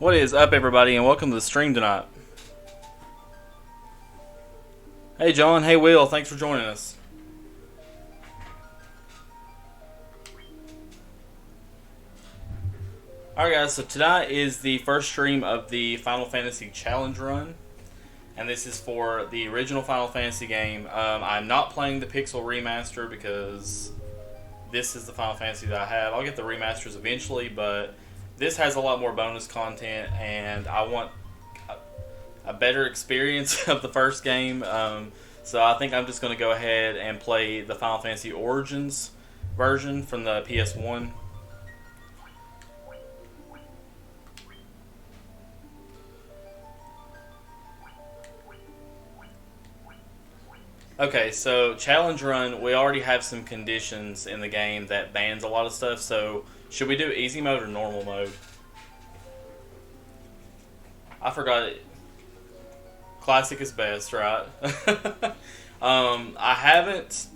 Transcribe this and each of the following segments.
What is up, everybody, and welcome to the stream tonight. Hey, John. Hey, Will. Thanks for joining us. Alright, guys, so tonight is the first stream of the Final Fantasy Challenge Run, and this is for the original Final Fantasy game. I'm not playing the Pixel Remaster because this is the Final Fantasy that I have. I'll get the remasters eventually, but this has a lot more bonus content, and I want a better experience of the first game. So I think I'm just going to go ahead and play the Final Fantasy Origins version from the PS1. Okay, so Challenge Run, we already have some conditions in the game that bans a lot of stuff, so should we do easy mode or normal mode? I forgot it. Classic is best, right? I haven't,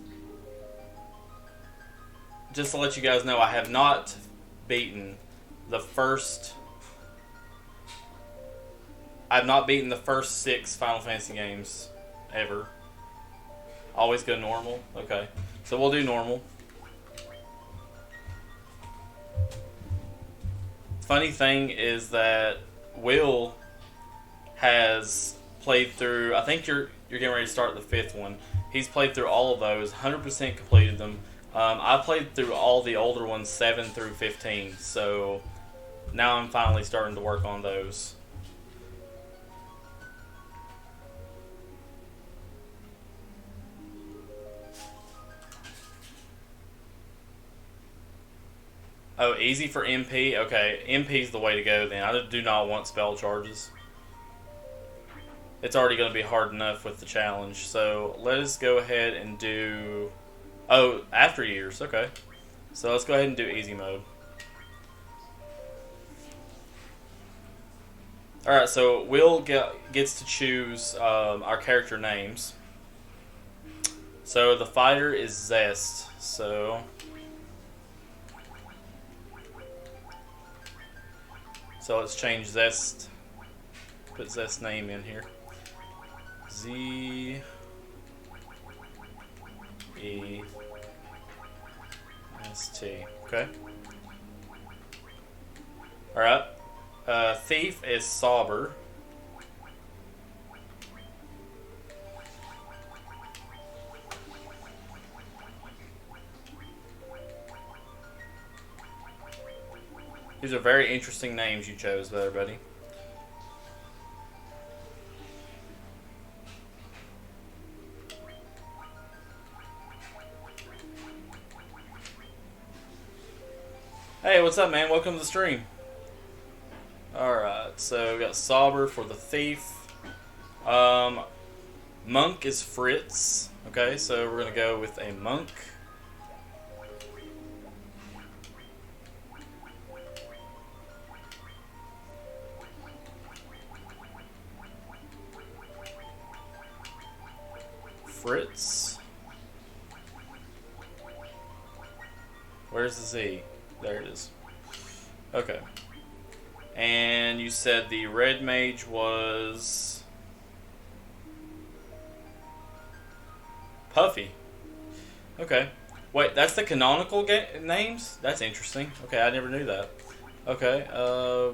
just to let you guys know, I have not beaten the first, I've not beaten the first 6 Final Fantasy games ever. Always go normal? Okay. So we'll do normal. Funny thing is that Will has played through, I think you're getting ready to start the 5th one. He's played through all of those, 100% completed them. I played through all the older ones, 7 through 15. So now I'm finally starting to work on those. Oh, easy for MP? Okay, MP's the way to go then. I do not want spell charges. It's already going to be hard enough with the challenge. So let us go ahead and do... Oh, after years. Okay. So let's go ahead and do easy mode. Alright, so Will gets to choose our character names. So the fighter is Zest. So let's change Zest. Put Zest's name in here. Z E S T. Okay. Alright. Thief is Sauber. These are very interesting names you chose there, buddy. Hey, what's up, man? Welcome to the stream. Alright, so we got Sauber for the Thief. Monk is Fritz. Okay, so we're going to go with a Monk. Fritz. Where's the Z? There it is. Okay. And you said the red mage was Puffy. Okay. Wait, that's the canonical names? That's interesting. Okay, I never knew that. Okay,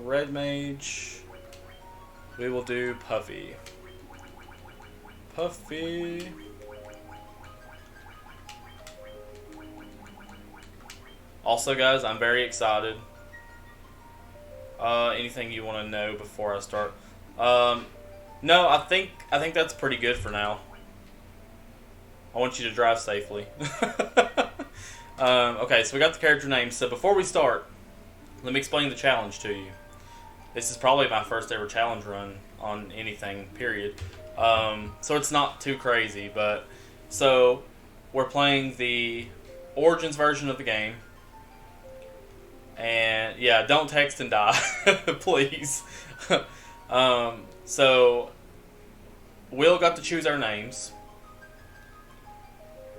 red mage. We will do Puffy. Puffy. Also, guys, I'm very excited. Anything you want to know before I start? No, I think that's pretty good for now. I want you to drive safely. Okay, so we got the character names. So before we start, let me explain the challenge to you. This is probably my first ever challenge run on anything, period. So it's not too crazy, but so we're playing the Origins version of the game. And yeah, don't text and die, please. So Will got to choose our names.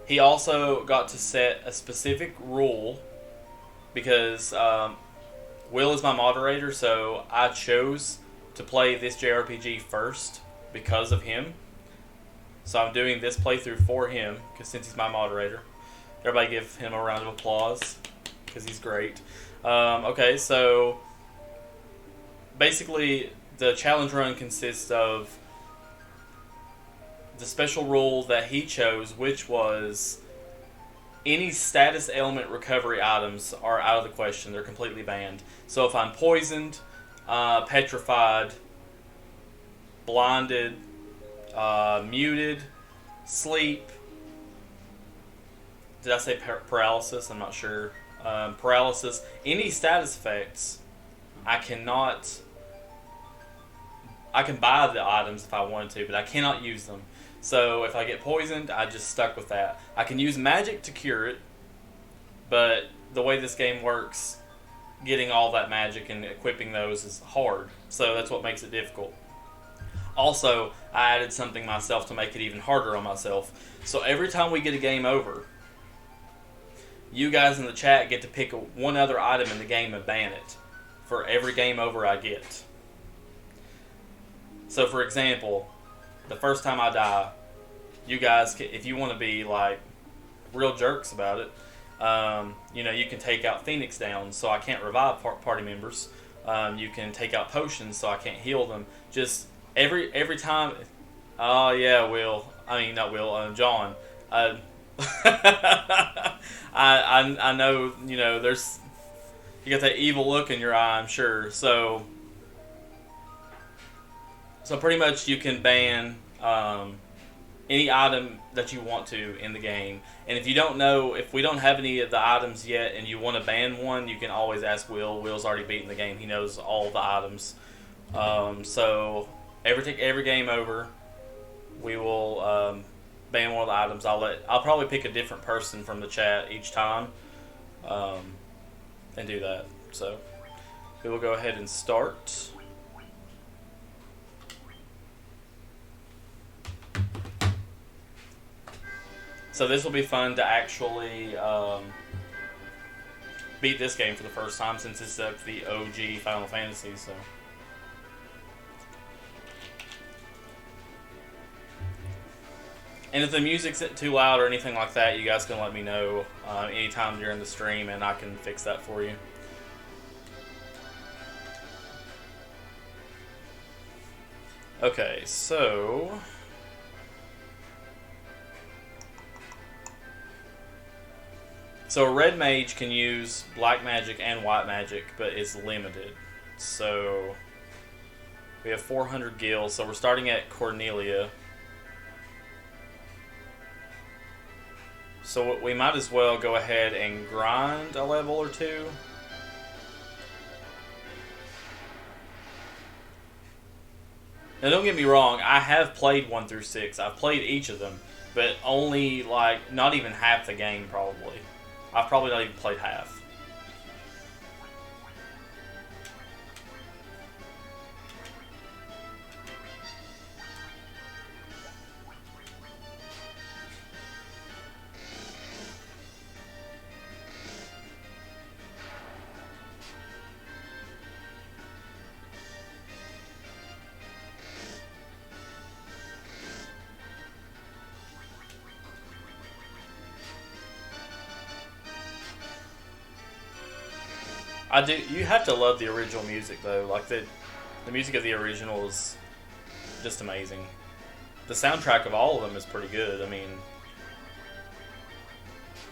He also got to set a specific rule because Will is my moderator, so I chose to play this JRPG first because of him. So I'm doing this playthrough for him, because since he's my moderator. Everybody give him a round of applause, because he's great. Okay, so basically the challenge run consists of the special rule that he chose, which was any status ailment recovery items are out of the question. They're completely banned. So if I'm poisoned, petrified, blinded, muted, sleep. Did I say paralysis? I'm not sure. Paralysis. Any status effects, I cannot. I can buy the items if I wanted to, but I cannot use them. So if I get poisoned, I just stuck with that. I can use magic to cure it, but the way this game works, getting all that magic and equipping those is hard. So that's what makes it difficult. Also, I added something myself to make it even harder on myself. So every time we get a game over, you guys in the chat get to pick one other item in the game and ban it for every game over I get. So for example, the first time I die, you guys, if you want to be like real jerks about it, you can take out Phoenix Downs so I can't revive party members. You can take out potions so I can't heal them. Just every time. Oh yeah, Will. I mean not Will. John. I know. There's you got that evil look in your eye. I'm sure. So pretty much you can ban any item that you want to in the game. And if you don't know, if we don't have any of the items yet and you want to ban one, you can always ask Will. Will's already beaten the game. He knows all the items. So every game over, we will ban one of the items. I'll probably pick a different person from the chat each time and do that. So we will go ahead and start. So this will be fun to actually beat this game for the first time, since it's the OG Final Fantasy. So, and if the music's too loud or anything like that, you guys can let me know anytime during the stream, and I can fix that for you. Okay, so. So a red mage can use black magic and white magic, but it's limited. So we have 400 gills, so we're starting at Cornelia. So we might as well go ahead and grind a level or two. Now don't get me wrong, I have played 1 through 6. I've played each of them, but only not even half the game probably. I've probably not even played half. I do. You have to love the original music though. Like the music of the original is just amazing. The soundtrack of all of them is pretty good. I mean,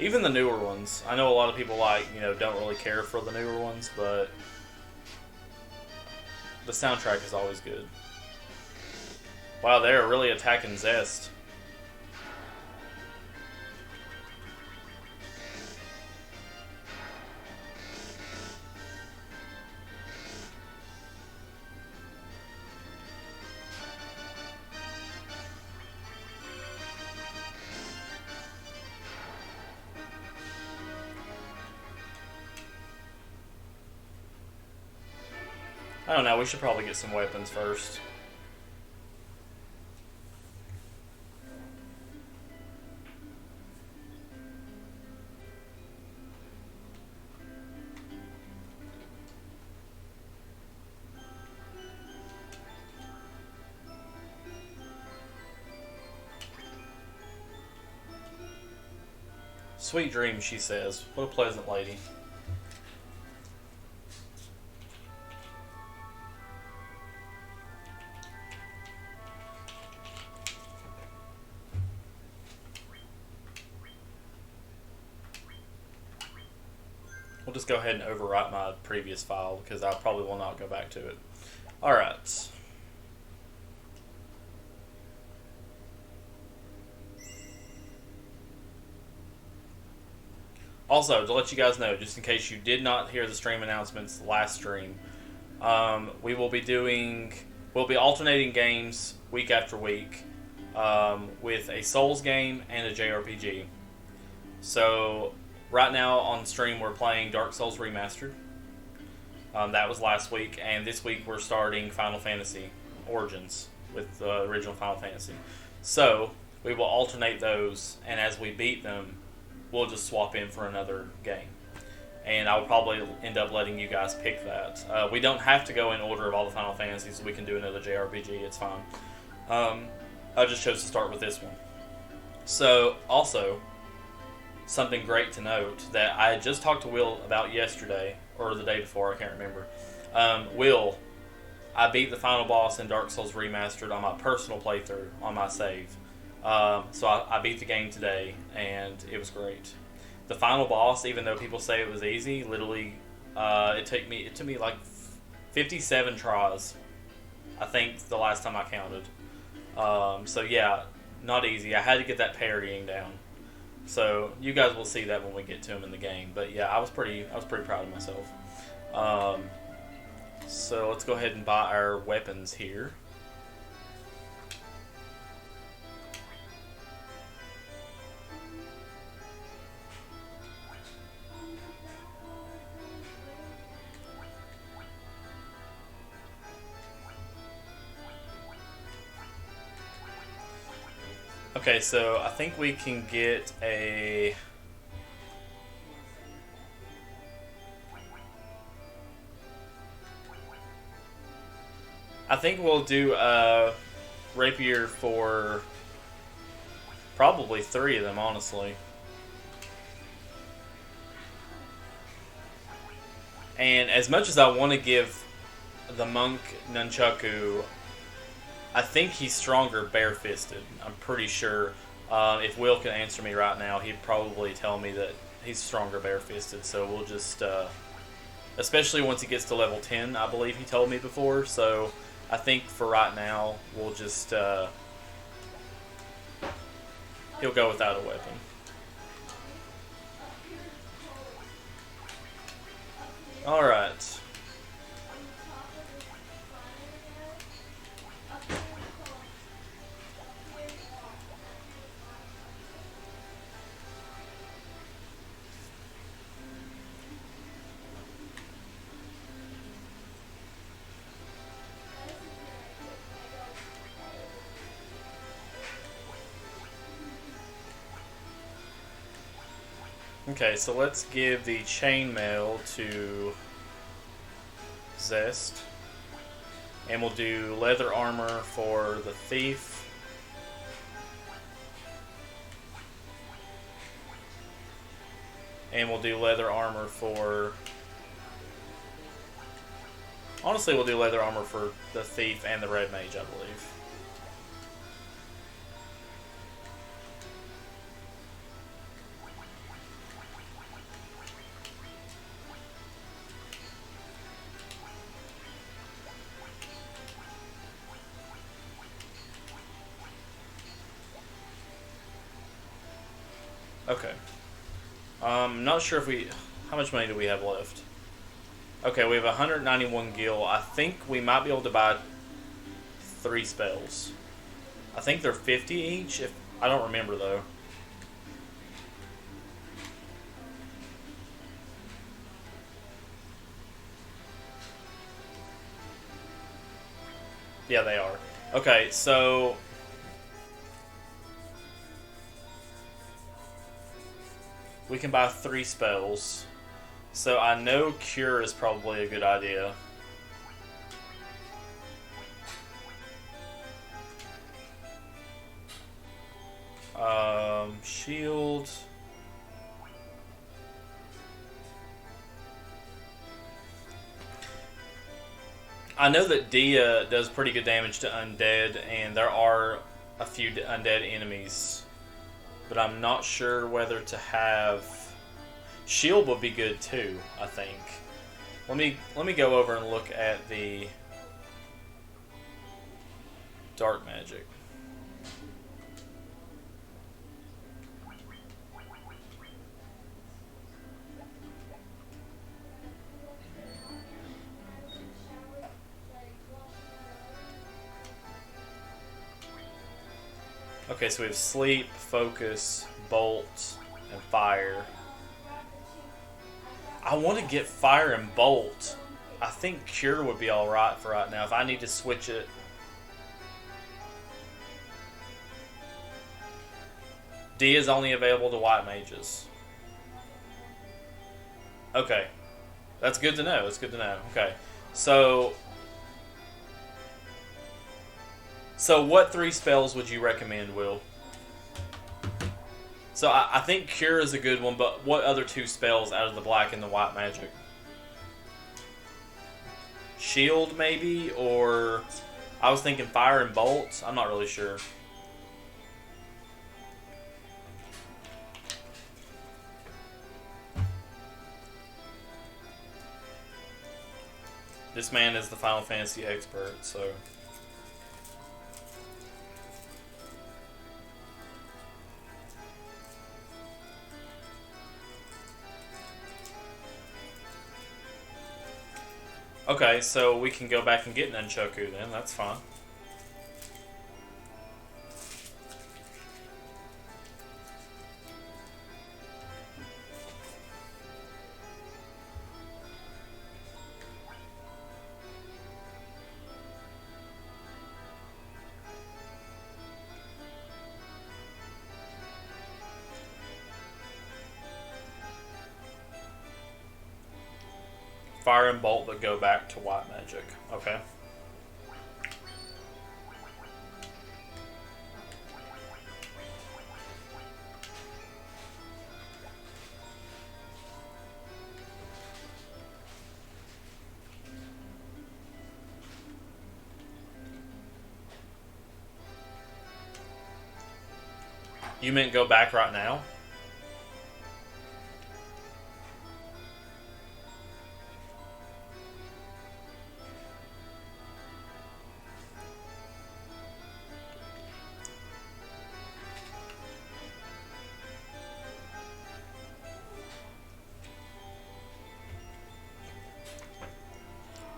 even the newer ones. I know a lot of people don't really care for the newer ones, but the soundtrack is always good. Wow, they're really attacking Zest. I don't know, we should probably get some weapons first. Sweet dreams, she says. What a pleasant lady. We'll just go ahead and overwrite my previous file because I probably will not go back to it. Alright. Also, to let you guys know, just in case you did not hear the stream announcements last stream, we'll be alternating games week after week with a Souls game and a JRPG. So, right now on stream we're playing Dark Souls Remastered. That was last week, and this week we're starting Final Fantasy Origins with the original Final Fantasy. So, we will alternate those, and as we beat them, we'll just swap in for another game. And I'll probably end up letting you guys pick that. We don't have to go in order of all the Final Fantasies, so we can do another JRPG, it's fine. I just chose to start with this one. So, also, something great to note that I just talked to Will about yesterday, or the day before, I can't remember. Will, I beat the final boss in Dark Souls Remastered on my personal playthrough, on my save. So I beat the game today, and it was great. The final boss, even though people say it was easy, literally, it took me like 57 tries. I think the last time I counted. So yeah, not easy. I had to get that parrying down. So you guys will see that when we get to him in the game. But yeah, I was pretty proud of myself. So let's go ahead and buy our weapons here. Okay, so I think we can get a... I think we'll do a rapier for probably 3 of them, honestly. And as much as I want to give the monk nunchaku, I think he's stronger bare-fisted. I'm pretty sure. If Will could answer me right now, he'd probably tell me that he's stronger bare-fisted. So we'll just, especially once he gets to level 10, I believe he told me before. So I think for right now, we'll just, he'll go without a weapon. Alright. Okay, so let's give the chainmail to Zest. And we'll do leather armor for the thief. And we'll do leather armor for... Honestly, we'll do leather armor for the thief and the red mage, I believe. Okay. I'm not sure if we... How much money do we have left? Okay, we have 191 gil. I think we might be able to buy 3 spells. I think they're 50 each. If I don't remember, though. Yeah, they are. Okay, so... we can buy 3 spells. So I know Cure is probably a good idea. Shield. I know that Dia does pretty good damage to undead, and there are a few undead enemies, but I'm not sure whether to have shield would be good too. I think. Let me go over and look at the dark magic. Okay, so we have sleep, focus, bolt, and fire. I want to get fire and bolt. I think cure would be alright for right now. If I need to switch it. D is only available to white mages. Okay. That's good to know. That's good to know. Okay. So what 3 spells would you recommend, Will? So I think Cure is a good one, but what other 2 spells out of the black and the white magic? Shield, maybe? Or I was thinking Fire and Bolt. I'm not really sure. This man is the Final Fantasy expert, so... Okay, so we can go back and get Nunchaku then, that's fine. Fire and Bolt that go back to white magic. Okay. You meant go back right now?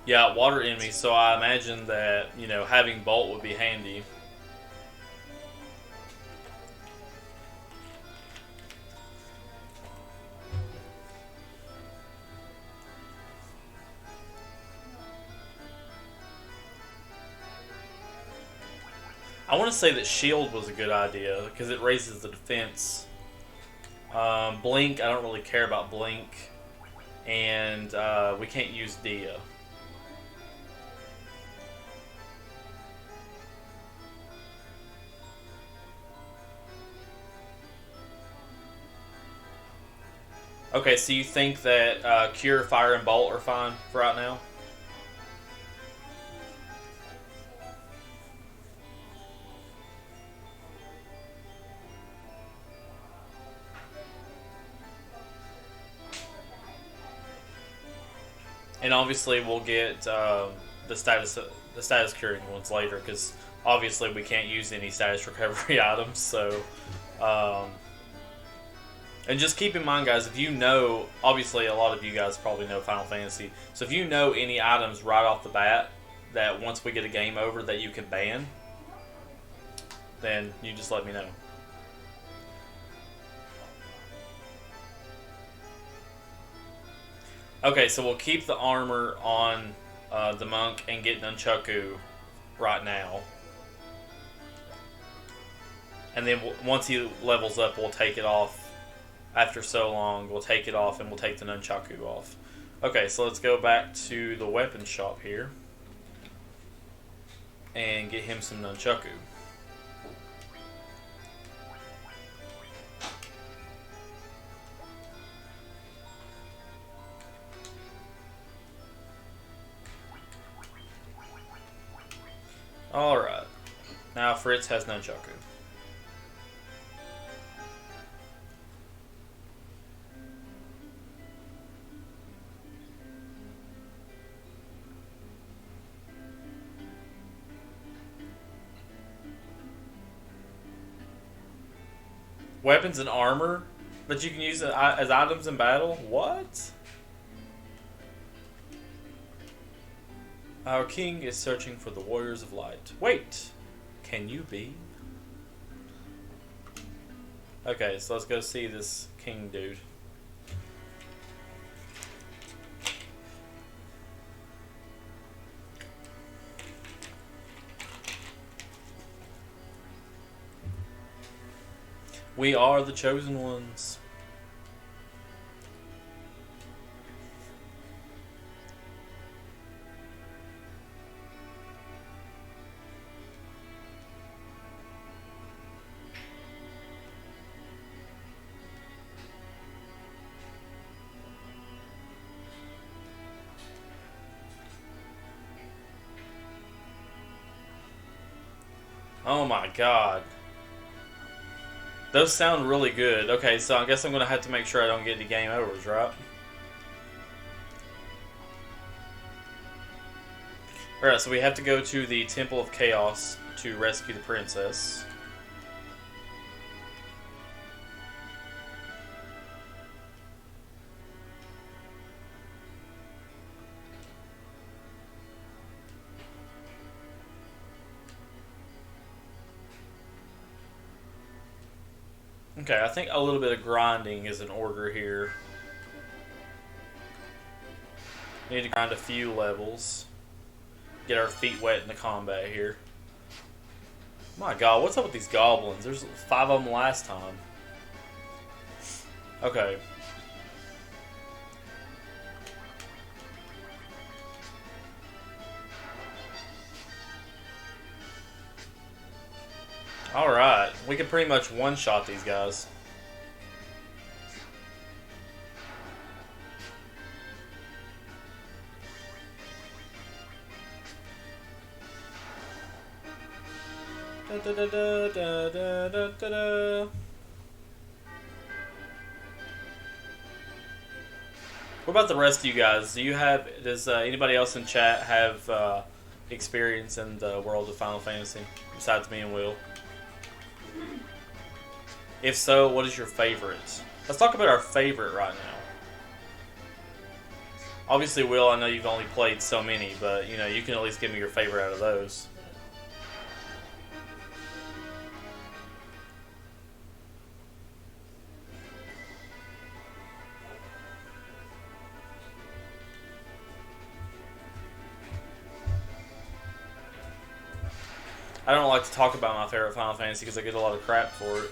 Yeah, water enemies, so I imagine that, you know, having Bolt would be handy. I want to say that Shield was a good idea, because it raises the defense. Blink, I don't really care about Blink. And we can't use Dia. Okay, so you think that Cure, Fire, and Bolt are fine for right now? And obviously we'll get the status curing ones later, because obviously we can't use any status recovery items. So, and just keep in mind, guys, if you know, obviously a lot of you guys probably know Final Fantasy. So if you know any items right off the bat that once we get a game over that you can ban, then you just let me know. Okay, so we'll keep the armor on the monk and get Nunchaku right now. And then once he levels up, we'll take it off. After so long, we'll take it off and we'll take the Nunchaku off. Okay, so let's go back to the weapon shop here. And get him some Nunchaku. Fritz has nunchaku. Weapons and armor, but you can use it as items in battle? What? Our king is searching for the warriors of light. Wait! Can you be? Okay, so let's go see this king dude. We are the chosen ones. Oh my god. Those sound really good. Okay, so I guess I'm going to have to make sure I don't get any game overs, right? Alright, so we have to go to the Temple of Chaos to rescue the princess. Okay, I think a little bit of grinding is in order here. We need to grind a few levels. Get our feet wet in the combat here. My god, what's up with these goblins? There's 5 of them last time. Okay. Alright, we can pretty much one-shot these guys. Da, da, da, da, da, da, da, da. What about the rest of you guys? Does anybody else in chat have experience in the world of Final Fantasy besides me and Will? If so, what is your favorite? Let's talk about our favorite right now. Obviously, Will, I know you've only played so many, but you know you can at least give me your favorite out of those. I don't like to talk about my favorite Final Fantasy because I get a lot of crap for it.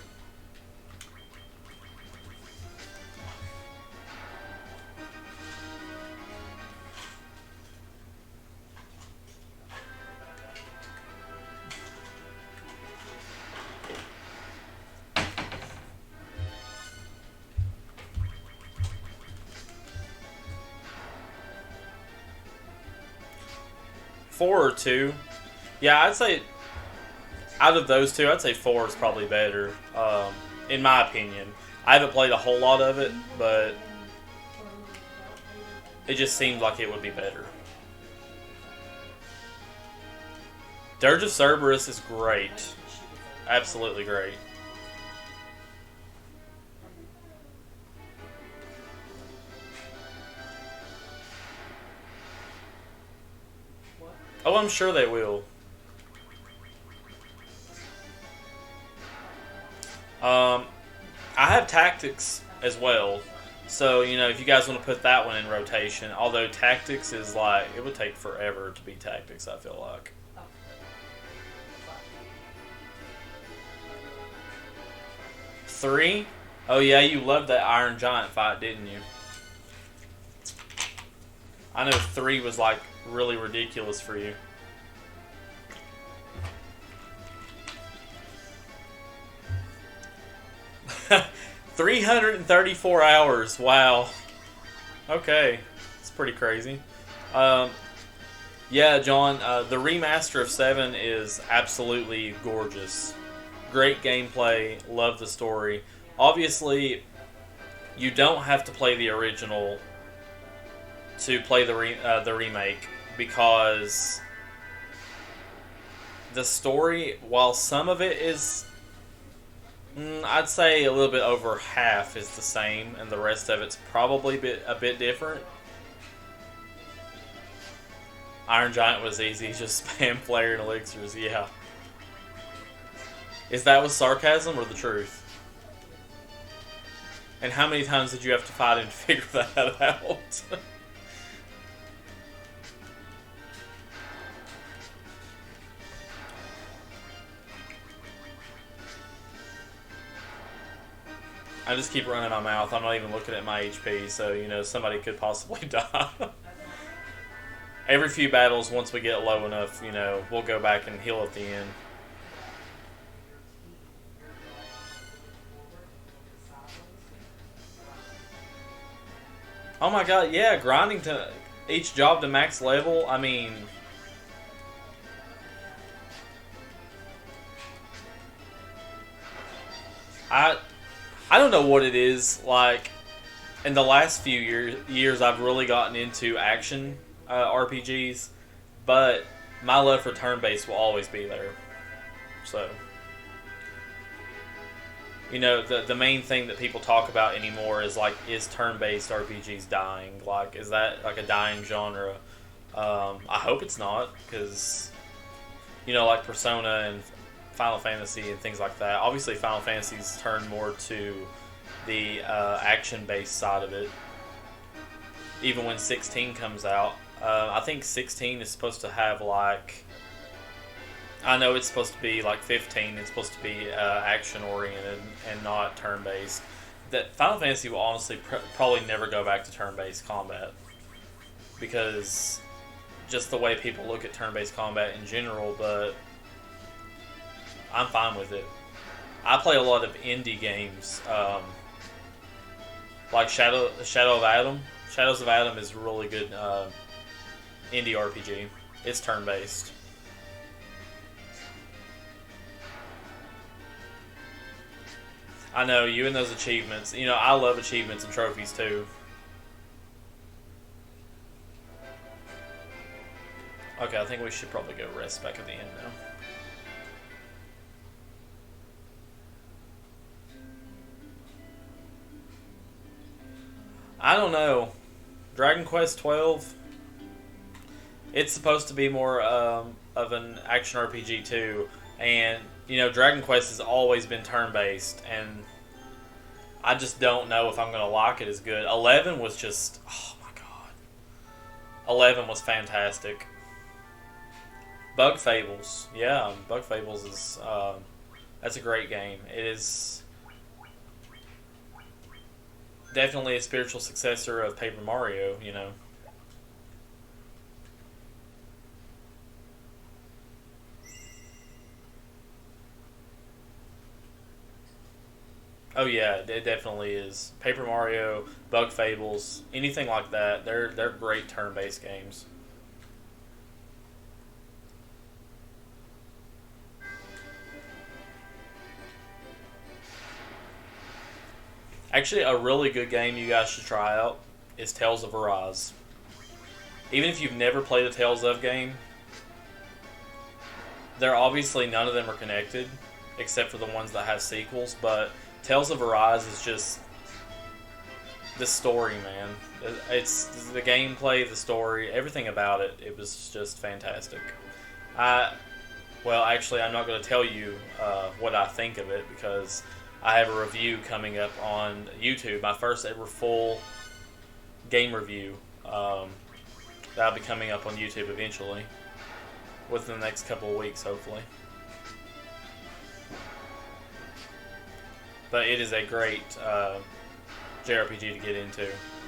Four or two. Yeah, I'd say out of those two, I'd say 4 is probably better, in my opinion. I haven't played a whole lot of it, but it just seemed like it would be better. Dirge of Cerberus is great. Absolutely great. Oh, I'm sure they will. I have Tactics as well. So, you know, if you guys want to put that one in rotation, although Tactics is like, it would take forever to be Tactics, I feel like. Three? Oh yeah, you loved that Iron Giant fight, didn't you? I know 3 was like really ridiculous for you. 334 hours. Wow. Okay. It's pretty crazy. Yeah, John, the remaster of 7 is absolutely gorgeous. Great gameplay, love the story. Obviously, you don't have to play the original to play the remake because the story, while some of it is, I'd say a little bit over half is the same, and the rest of it's probably a bit different. Iron Giant was easy, just spam flare and elixirs, yeah. Is that with sarcasm or the truth? And how many times did you have to fight him to figure that out? I just keep running my mouth. I'm not even looking at my HP, so, you know, somebody could possibly die. Every few battles, once we get low enough, you know, we'll go back and heal at the end. Oh my god, yeah, grinding to each job to max level, I mean... I don't know what it is, like, in the last few years I've really gotten into action RPGs, but my love for turn-based will always be there. So... You know, the main thing that people talk about anymore is, like, is turn-based RPGs dying? Like, is that, like, a dying genre? I hope it's not, because, you know, like Persona and Final Fantasy and things like that. Obviously, Final Fantasy's turned more to the action-based side of it. Even when 16 comes out. I think 16 is supposed to have, like... I know it's supposed to be like 15. It's supposed to be action-oriented and not turn-based. That Final Fantasy will honestly probably never go back to turn-based combat because just the way people look at turn-based combat in general. But I'm fine with it. I play a lot of indie games, like Shadow of Adam. Shadows of Adam is a really good indie RPG. It's turn-based. I know, you and those achievements. You know, I love achievements and trophies too. Okay, I think we should probably go rest back at the end now. I don't know. Dragon Quest 12. It's supposed to be more of an action RPG too, and you know, Dragon Quest has always been turn-based, and I just don't know if I'm going to like it as good. 11 was just... Oh, my God. 11 was fantastic. Bug Fables. Yeah, Bug Fables is... that's a great game. It is definitely a spiritual successor of Paper Mario, you know. Oh yeah, it definitely is. Paper Mario, Bug Fables, anything like that. They're great turn-based games. Actually, a really good game you guys should try out is Tales of Arise. Even if you've never played a Tales of game, they're obviously none of them are connected, except for the ones that have sequels, but Tales of Arise is just the story, man. It's the gameplay, the story, everything about it. It was just fantastic. Well, actually, I'm not going to tell you what I think of it because I have a review coming up on YouTube. My first ever full game review. That'll be coming up on YouTube eventually, within the next couple of weeks, hopefully. But it is a great JRPG to get into.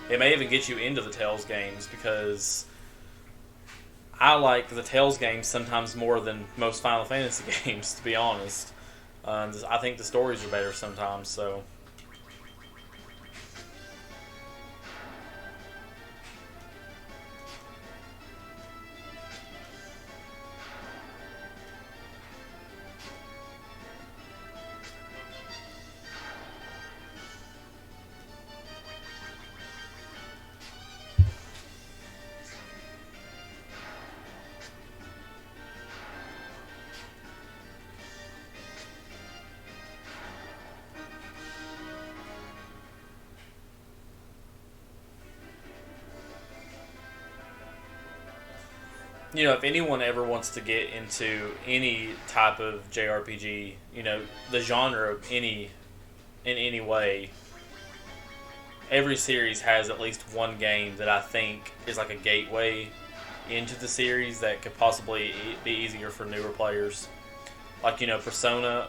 It may even get you into the Tales games because I like the Tales games sometimes more than most Final Fantasy games, to be honest. I think the stories are better sometimes, so... if anyone ever wants to get into any type of JRPG, the genre of in any way, every series has at least one game that I think is like a gateway into the series that could possibly be easier for newer players. Like, Persona,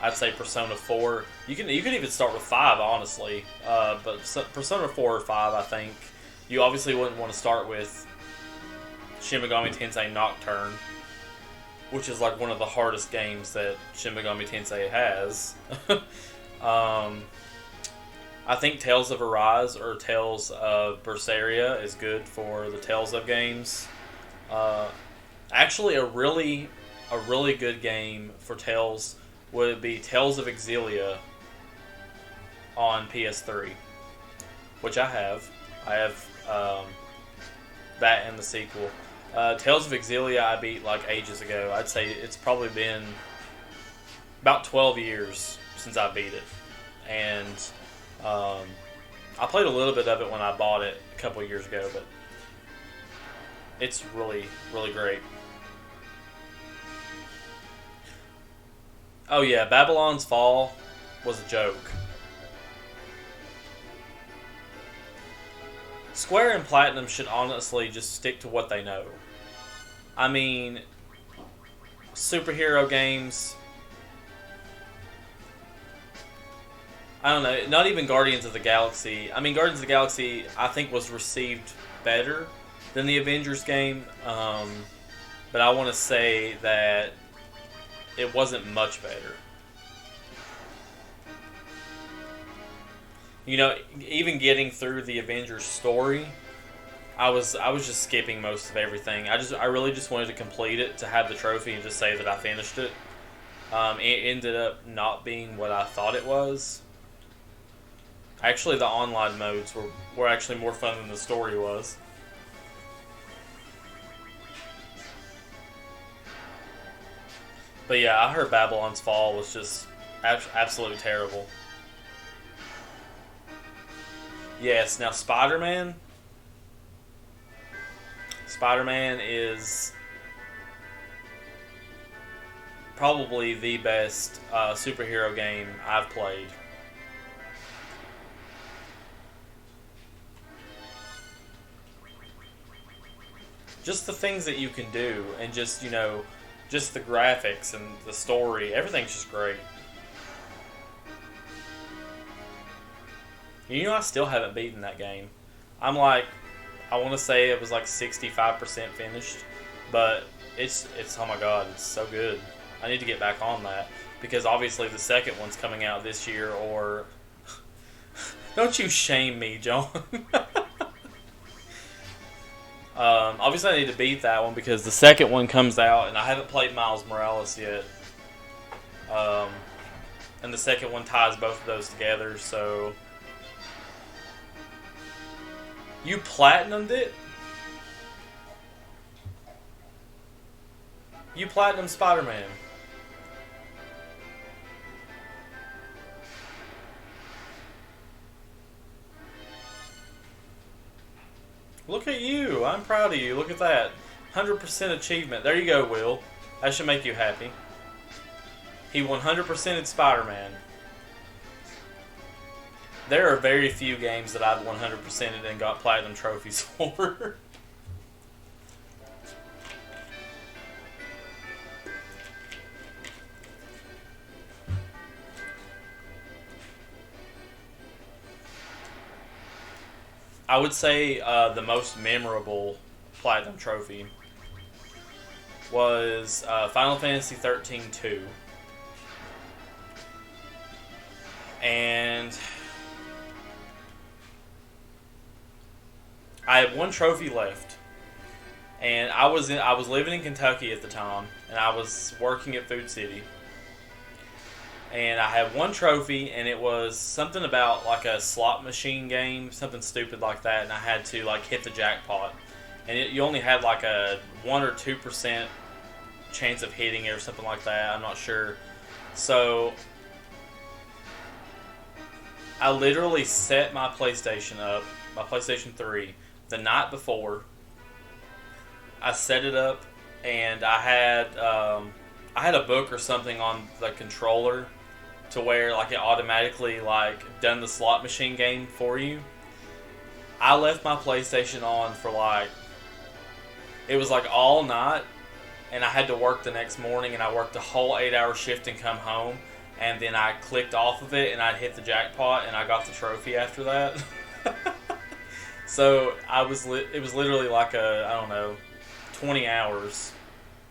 I'd say Persona 4. You could even start with 5, honestly. But Persona 4 or 5, I think. You obviously wouldn't want to start with Shin Megami Tensei Nocturne, which is like one of the hardest games that Shin Megami Tensei has. I think Tales of Arise or Tales of Berseria is good for the Tales of games. Actually, a really good game for Tales would be Tales of Exilia on PS3, which I have. I have that and the sequel. Tales of Exilia I beat like ages ago. I'd say it's probably been about 12 years since I beat it. And I played a little bit of it when I bought it a couple of years ago, but it's really, really great. Oh yeah, Babylon's Fall was a joke. Square and Platinum should honestly just stick to what they know. I mean, superhero games, I don't know, not even Guardians of the Galaxy. I mean, Guardians of the Galaxy, I think, was received better than the Avengers game. But I want to say that it wasn't much better. Even getting through the Avengers story, I was just skipping most of everything. I really just wanted to complete it to have the trophy and just say that I finished it. It ended up not being what I thought it was. Actually, the online modes were actually more fun than the story was. But yeah, I heard Babylon's Fall was just absolutely terrible. Yes, now Spider-Man is probably the best superhero game I've played. Just the things that you can do, and just the graphics and the story, everything's just great. I still haven't beaten that game. I want to say it was like 65% finished, but it's oh my god, it's so good. I need to get back on that, because obviously the second one's coming out this year, or don't you shame me, John. Obviously I need to beat that one because the second one comes out, and I haven't played Miles Morales yet. And the second one ties both of those together, so... You platinumed it? You platinumed Spider-Man. Look at you. I'm proud of you. Look at that. 100% achievement. There you go, Will. That should make you happy. He 100%ed Spider-Man. There are very few games that I've 100%ed and got platinum trophies for. I would say the most memorable platinum trophy was Final Fantasy 13-2. And I had one trophy left, and I was living in Kentucky at the time, and I was working at Food City, and I had one trophy, and it was something about like a slot machine game, something stupid like that, and I had to like hit the jackpot, and you only had like a 1 or 2% chance of hitting it or something like that. I'm not sure. So I literally set my PlayStation up, my PlayStation 3, the night before, I set it up, and I had a book or something on the controller to where like it automatically like done the slot machine game for you. I left my PlayStation on for like it was like all night, and I had to work the next morning, and I worked a whole 8 hour shift and come home, and then I clicked off of it and I hit the jackpot and I got the trophy after that. So it was literally like I don't know, 20 hours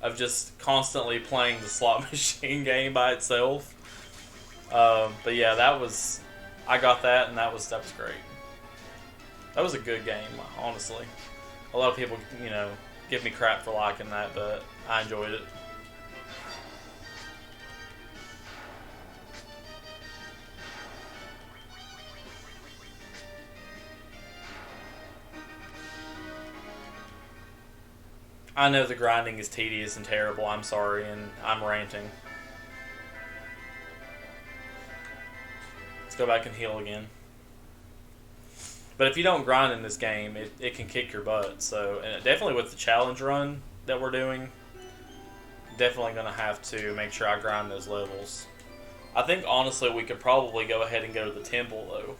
of just constantly playing the slot machine game by itself. But yeah, I got that, and that was great. That was a good game, honestly. A lot of people, give me crap for liking that, but I enjoyed it. I know the grinding is tedious and terrible. I'm sorry, and I'm ranting. Let's go back and heal again. But if you don't grind in this game, it can kick your butt. So, and definitely with the challenge run that we're doing, definitely going to have to make sure I grind those levels. I think, honestly, we could probably go ahead and go to the temple, though.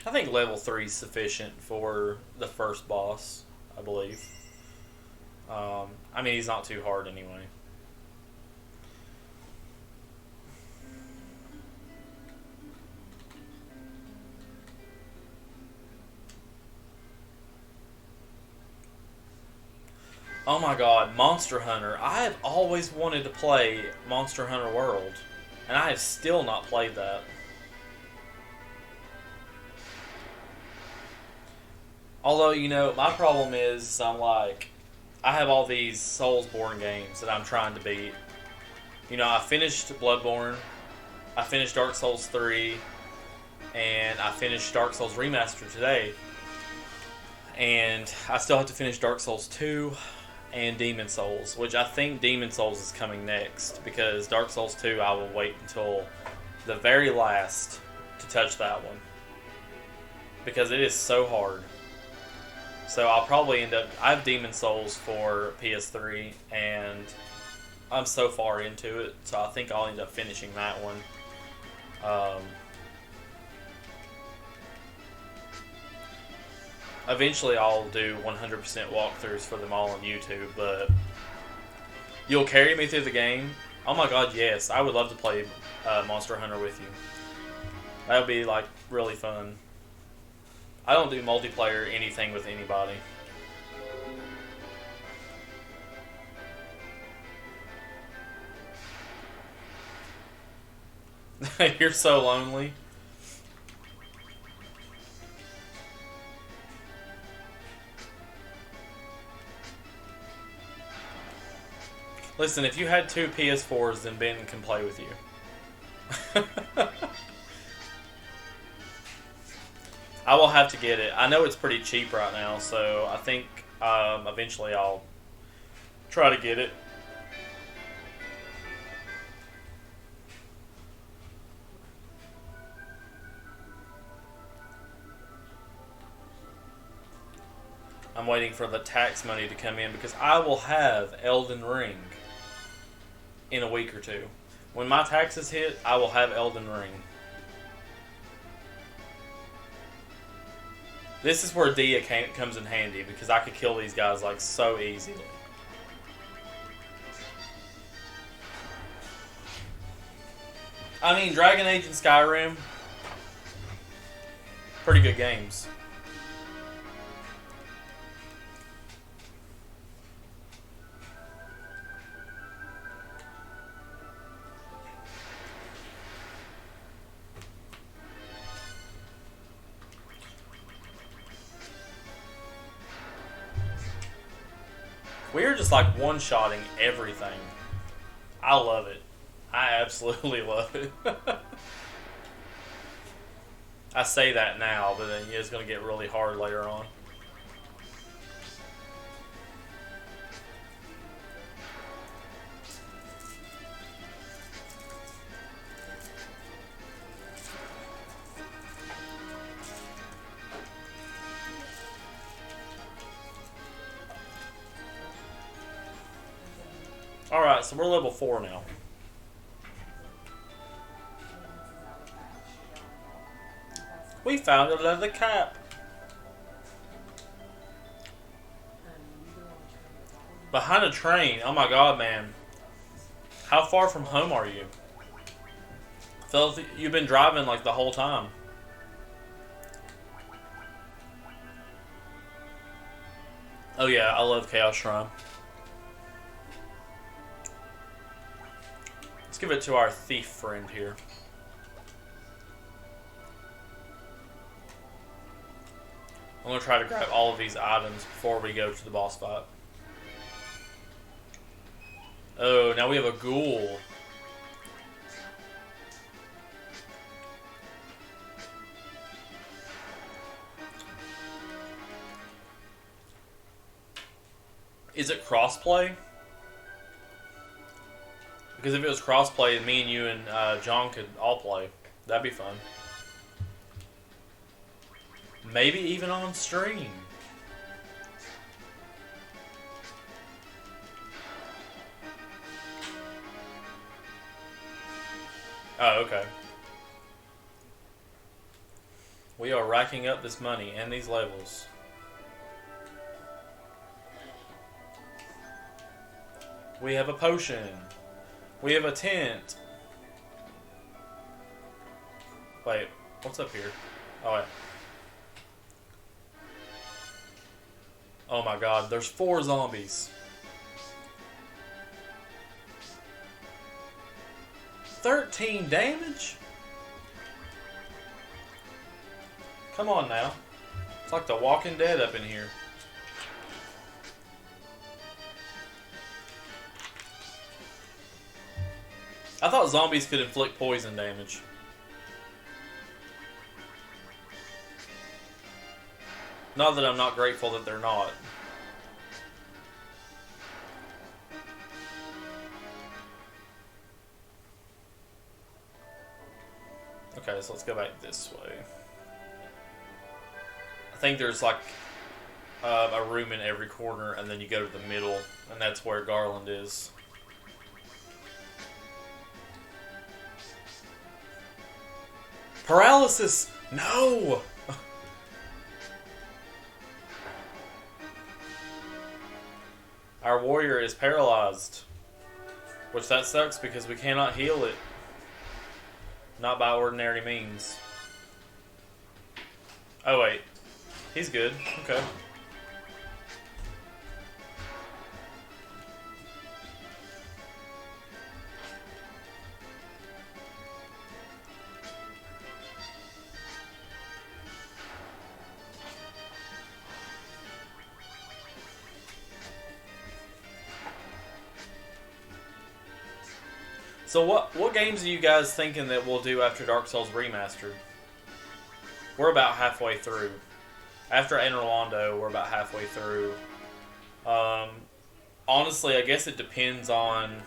I think level 3 is sufficient for the first boss, I believe. I mean, he's not too hard anyway. Oh my god, Monster Hunter. I have always wanted to play Monster Hunter World, and I have still not played that. Although, my problem is I have all these Soulsborne games that I'm trying to beat. I finished Bloodborne, I finished Dark Souls 3, and I finished Dark Souls Remastered today. And I still have to finish Dark Souls 2 and Demon Souls, which I think Demon Souls is coming next, because Dark Souls 2 I will wait until the very last to touch that one, because it is so hard. So I'll probably end up... I have Demon Souls for PS3, and I'm so far into it, so I think I'll end up finishing that one. Eventually I'll do 100% walkthroughs for them all on YouTube, but you'll carry me through the game? Oh my god, yes. I would love to play Monster Hunter with you. That would be, really fun. I don't do multiplayer anything with anybody. You're so lonely. Listen, if you had 2 PS4s, then Ben can play with you. I will have to get it. I know it's pretty cheap right now, so I think eventually I'll try to get it. I'm waiting for the tax money to come in, because I will have Elden Ring in a week or two. When my taxes hit, I will have Elden Ring. This is where Dia comes in handy, because I could kill these guys so easily. I mean, Dragon Age and Skyrim, pretty good games. We're just one-shotting everything. I love it. I absolutely love it. I say that now, but then it's going to get really hard later on. Alright, so we're level 4 now. We found a leather cap. Behind a train. Oh my god, man. How far from home are you? I feel like you've been driving like the whole time. Oh yeah, I love Chaos Shrine. Let's give it to our thief friend here. I'm going to try to grab all of these items before we go to the boss fight. Oh, now we have a ghoul. Is it crossplay? Because if it was crossplay, me and you and John could all play. That'd be fun. Maybe even on stream. Oh, okay. We are racking up this money and these levels. We have a potion. We have a tent. Wait, what's up here? Oh, wait. Oh my god, there's 4 zombies. 13 damage? Come on now. It's like the Walking Dead up in here. I thought zombies could inflict poison damage. Not that I'm not grateful that they're not. Okay, so let's go back this way. I think there's like a room in every corner, and then you go to the middle, and that's where Garland is. Paralysis! No! Our warrior is paralyzed. Which that sucks because we cannot heal it. Not by ordinary means. Oh wait. He's good. Okay. So what games are you guys thinking that we'll do after Dark Souls Remastered? We're about halfway through. After Enter Londo, we're about halfway through. Honestly, I guess it depends on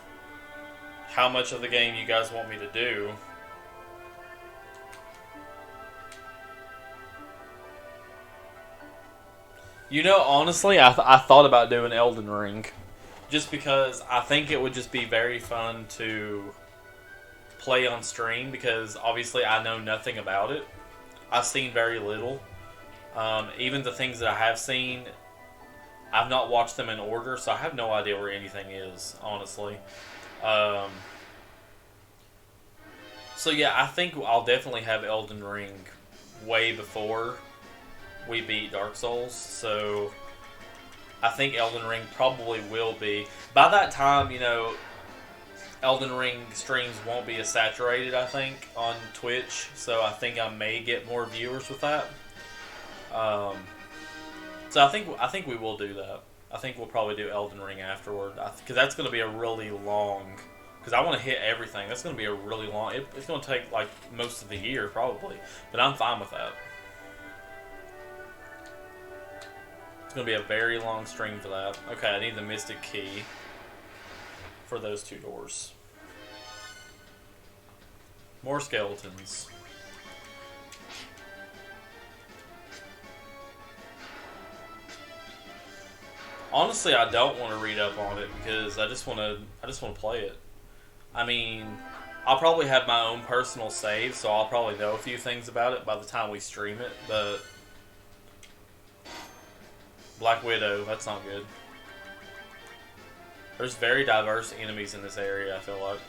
how much of the game you guys want me to do. You know, honestly, I thought about doing Elden Ring. Just because I think it would just be very fun to play on stream, because obviously I know nothing about it. I've seen very little. Even the things that I have seen, I've not watched them in order, so I have no idea where anything is, honestly. So yeah, I think I'll definitely have Elden Ring way before we beat Dark Souls, so I think Elden Ring probably will be. By that time, you know, Elden Ring streams won't be as saturated, I think, on Twitch. So I think I may get more viewers with that. So I think we will do that. I think we'll probably do Elden Ring afterward. Because that's going to be a really long... Because I want to hit everything. That's going to be a really long... It's going to take, like, most of the year, probably. But I'm fine with that. It's going to be a very long stream for that. Okay, I need the Mystic Key for those 2 doors. More skeletons. Honestly, I don't want to read up on it because I just want to play it. I mean, I'll probably have my own personal save, so I'll probably know a few things about it by the time we stream it. But Black Widow, that's not good. There's very diverse enemies in this area, I feel like.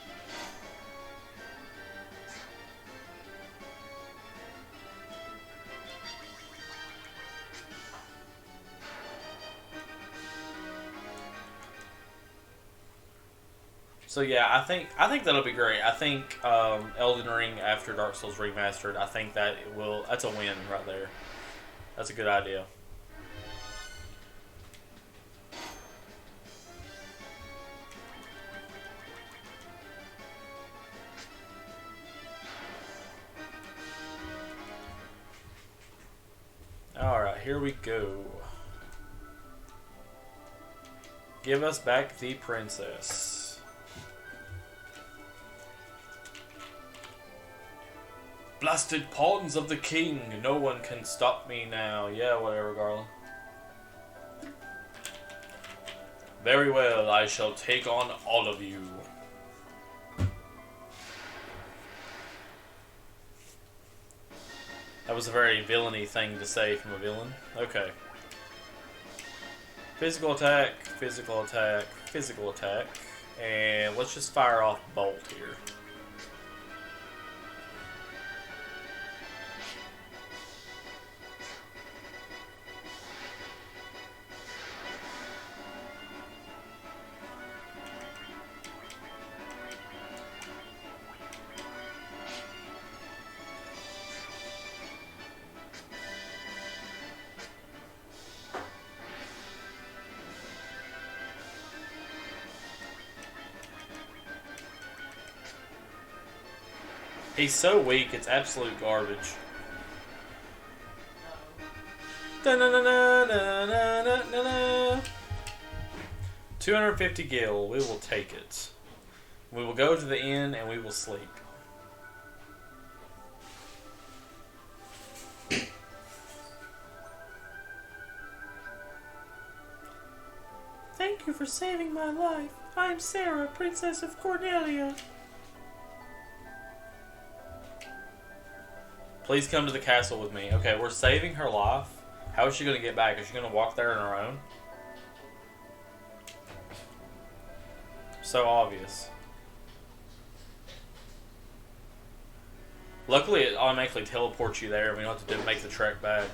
So yeah, I think that'll be great. I think Elden Ring after Dark Souls Remastered, I think that it will. That's a win right there. That's a good idea. All right, here we go. Give us back the princess. Blasted pawns of the king. No one can stop me now. Yeah, whatever, Garland. Very well, I shall take on all of you. That was a very villainy thing to say from a villain. Okay. Physical attack, physical attack, physical attack. And let's just fire off bolt here. He's so weak, it's absolute garbage. 250 gil, we will take it. We will go to the inn and we will sleep. Thank you for saving my life. I'm Sarah, Princess of Cornelia. Please come to the castle with me. Okay, we're saving her life. How is she going to get back? Is she going to walk there on her own? So obvious. Luckily, it automatically teleports you there. We don't have to make the trek back.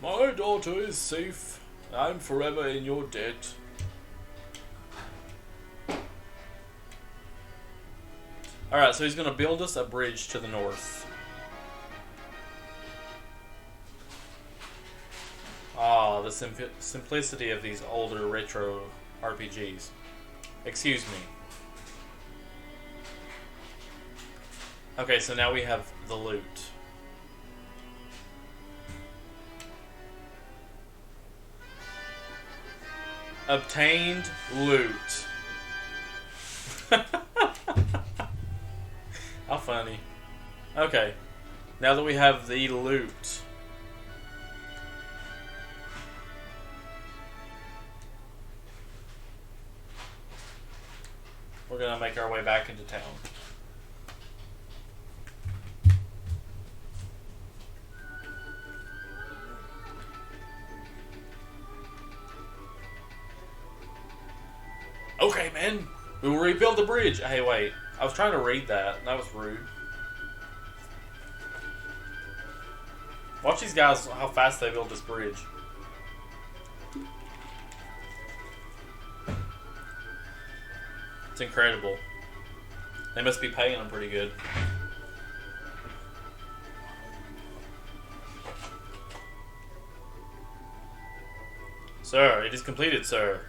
My daughter is safe. I'm forever in your debt. Alright, so he's going to build us a bridge to the north. Ah, the simplicity of these older retro RPGs. Excuse me. Okay, so now we have the loot. Obtained loot. How funny. Okay. Now that we have the loot. We're gonna make our way back into town. Okay, man. We will rebuild the bridge. Hey, wait. I was trying to read that. That was rude. Watch these guys, how fast they build this bridge. It's incredible. They must be paying them pretty good. Sir, it is completed, sir.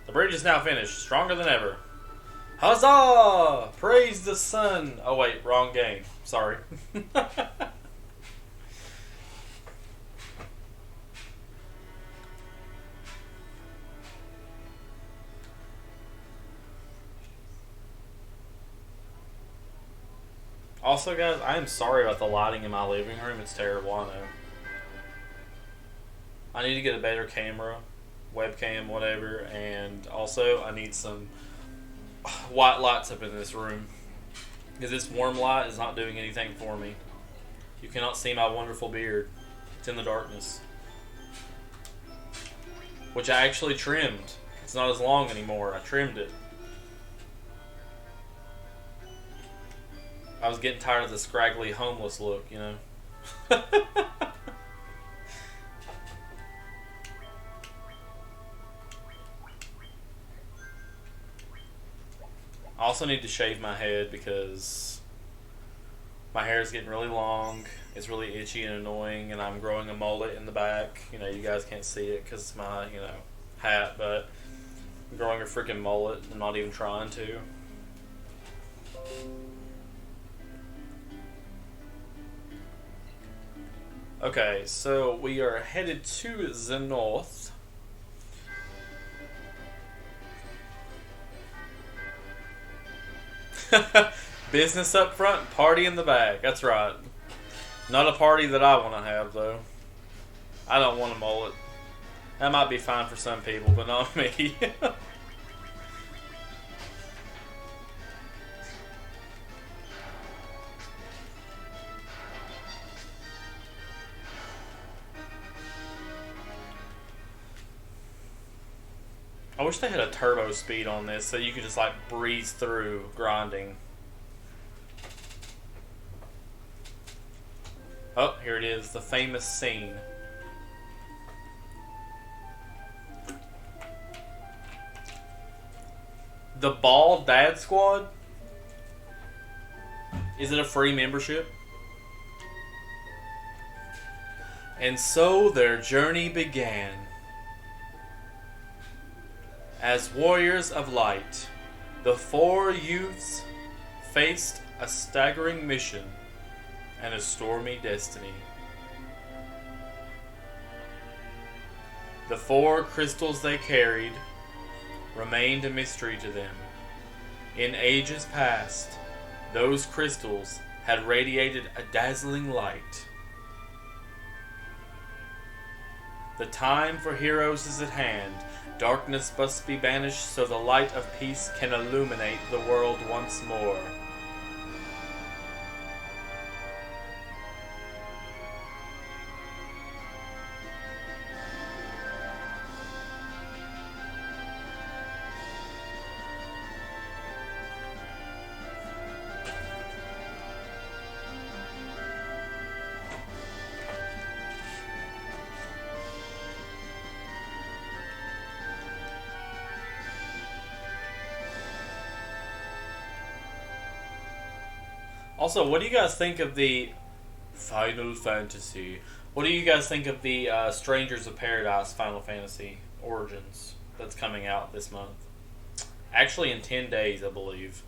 The bridge is now finished, stronger than ever. Huzzah! Praise the sun! Oh wait, wrong game. Sorry. Also, guys, I am sorry about the lighting in my living room. It's terrible, I know. I need to get a better camera, webcam, whatever, and also I need some white lights up in this room. Because this warm light is not doing anything for me. You cannot see my wonderful beard. It's in the darkness. Which I actually trimmed. It's not as long anymore. I trimmed it. I was getting tired of the scraggly homeless look, you know. I also need to shave my head because my hair is getting really long. It's really itchy and annoying, and I'm growing a mullet in the back. You know, you guys can't see it because it's my, you know, hat, but I'm growing a freaking mullet. I'm not even trying to. Okay, so we are headed to the north. Business up front, party in the back. That's right. Not a party that I want to have, though. I don't want a mullet. That might be fine for some people, but not me. I wish they had a turbo speed on this so you could just like breeze through grinding. Oh, here it is, the famous scene. The Bald Dad Squad? Is it a free membership? And so their journey began. As warriors of light, the four youths faced a staggering mission and a stormy destiny. The four crystals they carried remained a mystery to them. In ages past, those crystals had radiated a dazzling light. The time for heroes is at hand. Darkness must be banished so the light of peace can illuminate the world once more. Also, what do you guys think of the Final Fantasy? What do you guys think of the Strangers of Paradise Final Fantasy Origins that's coming out this month? Actually, in 10 days, I believe.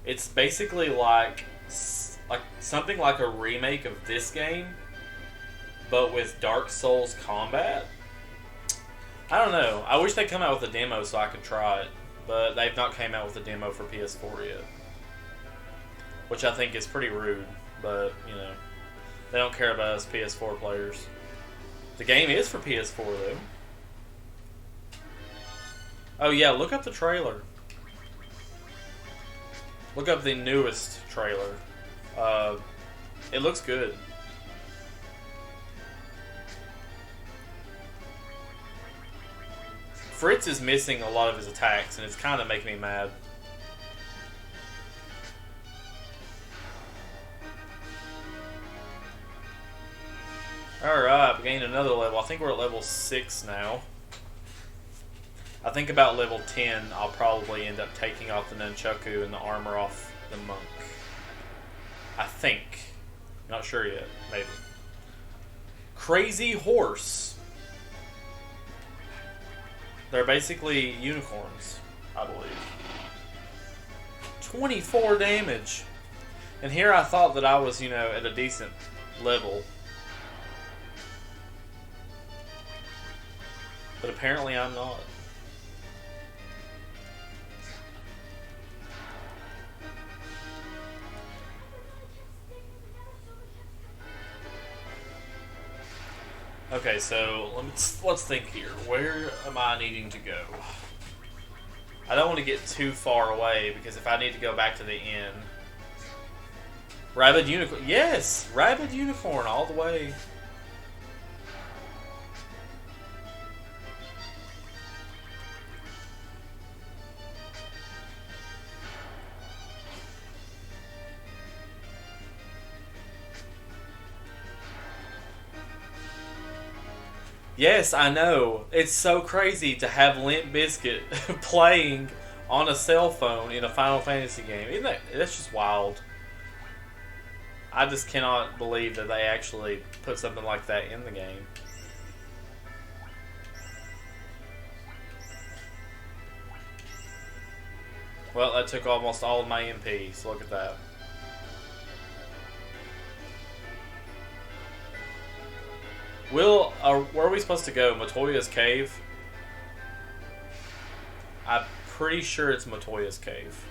It's basically like something like a remake of this game, but with Dark Souls combat. I don't know. I wish they'd come out with a demo so I could try it, but they've not came out with a demo for PS4 yet. Which I think is pretty rude, but, you know, they don't care about us PS4 players. The game is for PS4, though. Oh, yeah, look up the trailer. Look up the newest trailer. It looks good. Fritz is missing a lot of his attacks, and it's kind of making me mad. Alright, we gained another level. I think we're at level 6 now. I think about level 10, I'll probably end up taking off the nunchaku and the armor off the monk. I think. Not sure yet. Maybe. Crazy Horse. They're basically unicorns, I believe. 24 damage. And here I thought that I was, you know, at a decent level. But apparently I'm not. Okay, so let's think here. Where am I needing to go? I don't want to get too far away because if I need to go back to the inn, Rabid Unicorn. Yes, Rabid Unicorn all the way. Yes, I know. It's so crazy to have Limp Bizkit playing on a cell phone in a Final Fantasy game. Isn't that's just wild. I just cannot believe that they actually put something like that in the game. Well, that took almost all of my MPs. Look at that. Where are we supposed to go? Matoya's Cave? I'm pretty sure it's Matoya's Cave.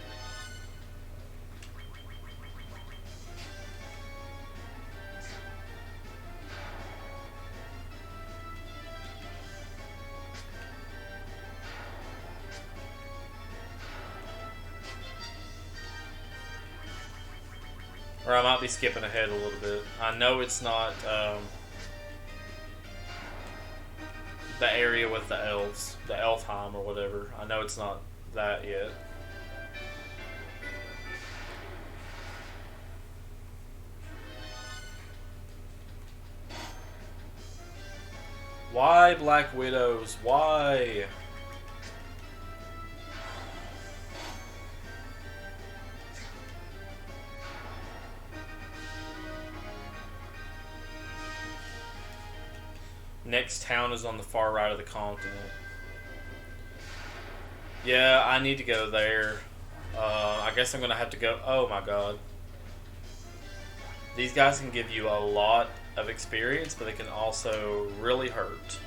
Or I might be skipping ahead a little bit. I know it's not the area with the elves, the Elfheim or whatever. I know it's not that yet. Why Black Widows? Why? Next town is on the far right of the continent. Yeah, I need to go there. I guess I'm gonna have to go. Oh my god. These guys can give you a lot of experience, but they can also really hurt.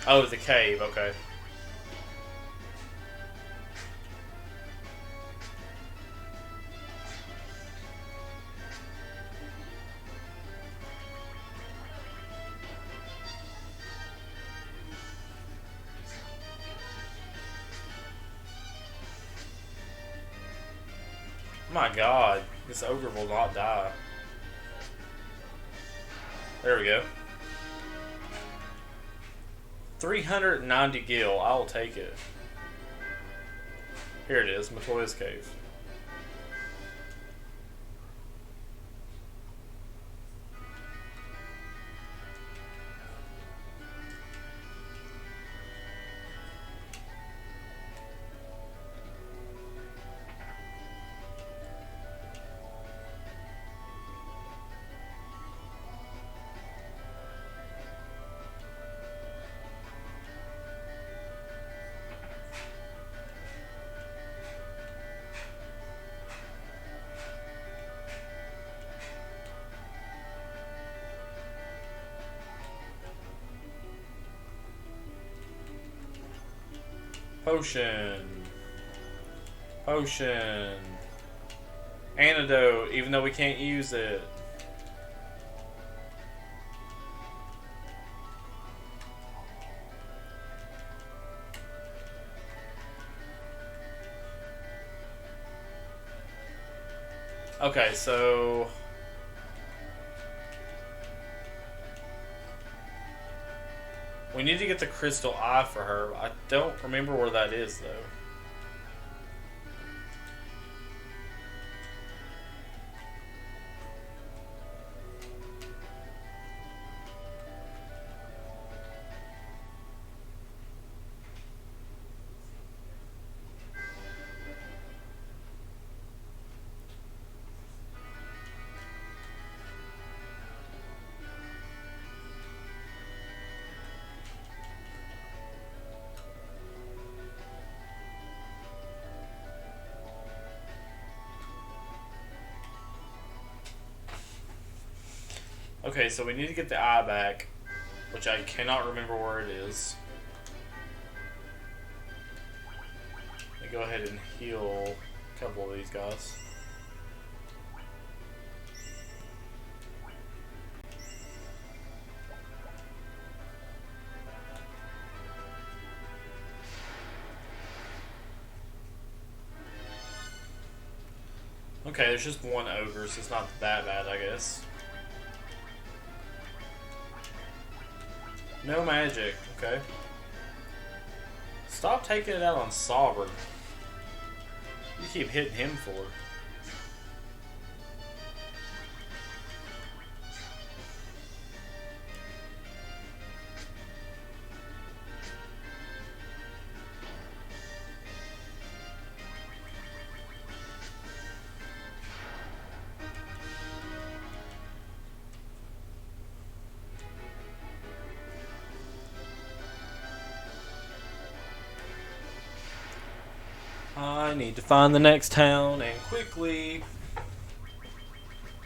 Oh, the cave, okay. My god, this ogre will not die. There we go. 390 gil, I'll take it. Here it is, Matoya's Cave. Potion. Potion. Antidote, even though we can't use it. Okay, so we need to get the crystal eye for her. I don't remember where that is, though. Okay, so we need to get the eye back, which I cannot remember where it is. Let me go ahead and heal a couple of these guys. Okay, there's just one ogre, so it's not that bad, I guess. No magic, okay. Stop taking it out on Sovereign. You keep hitting him for it. I need to find the next town, and quickly.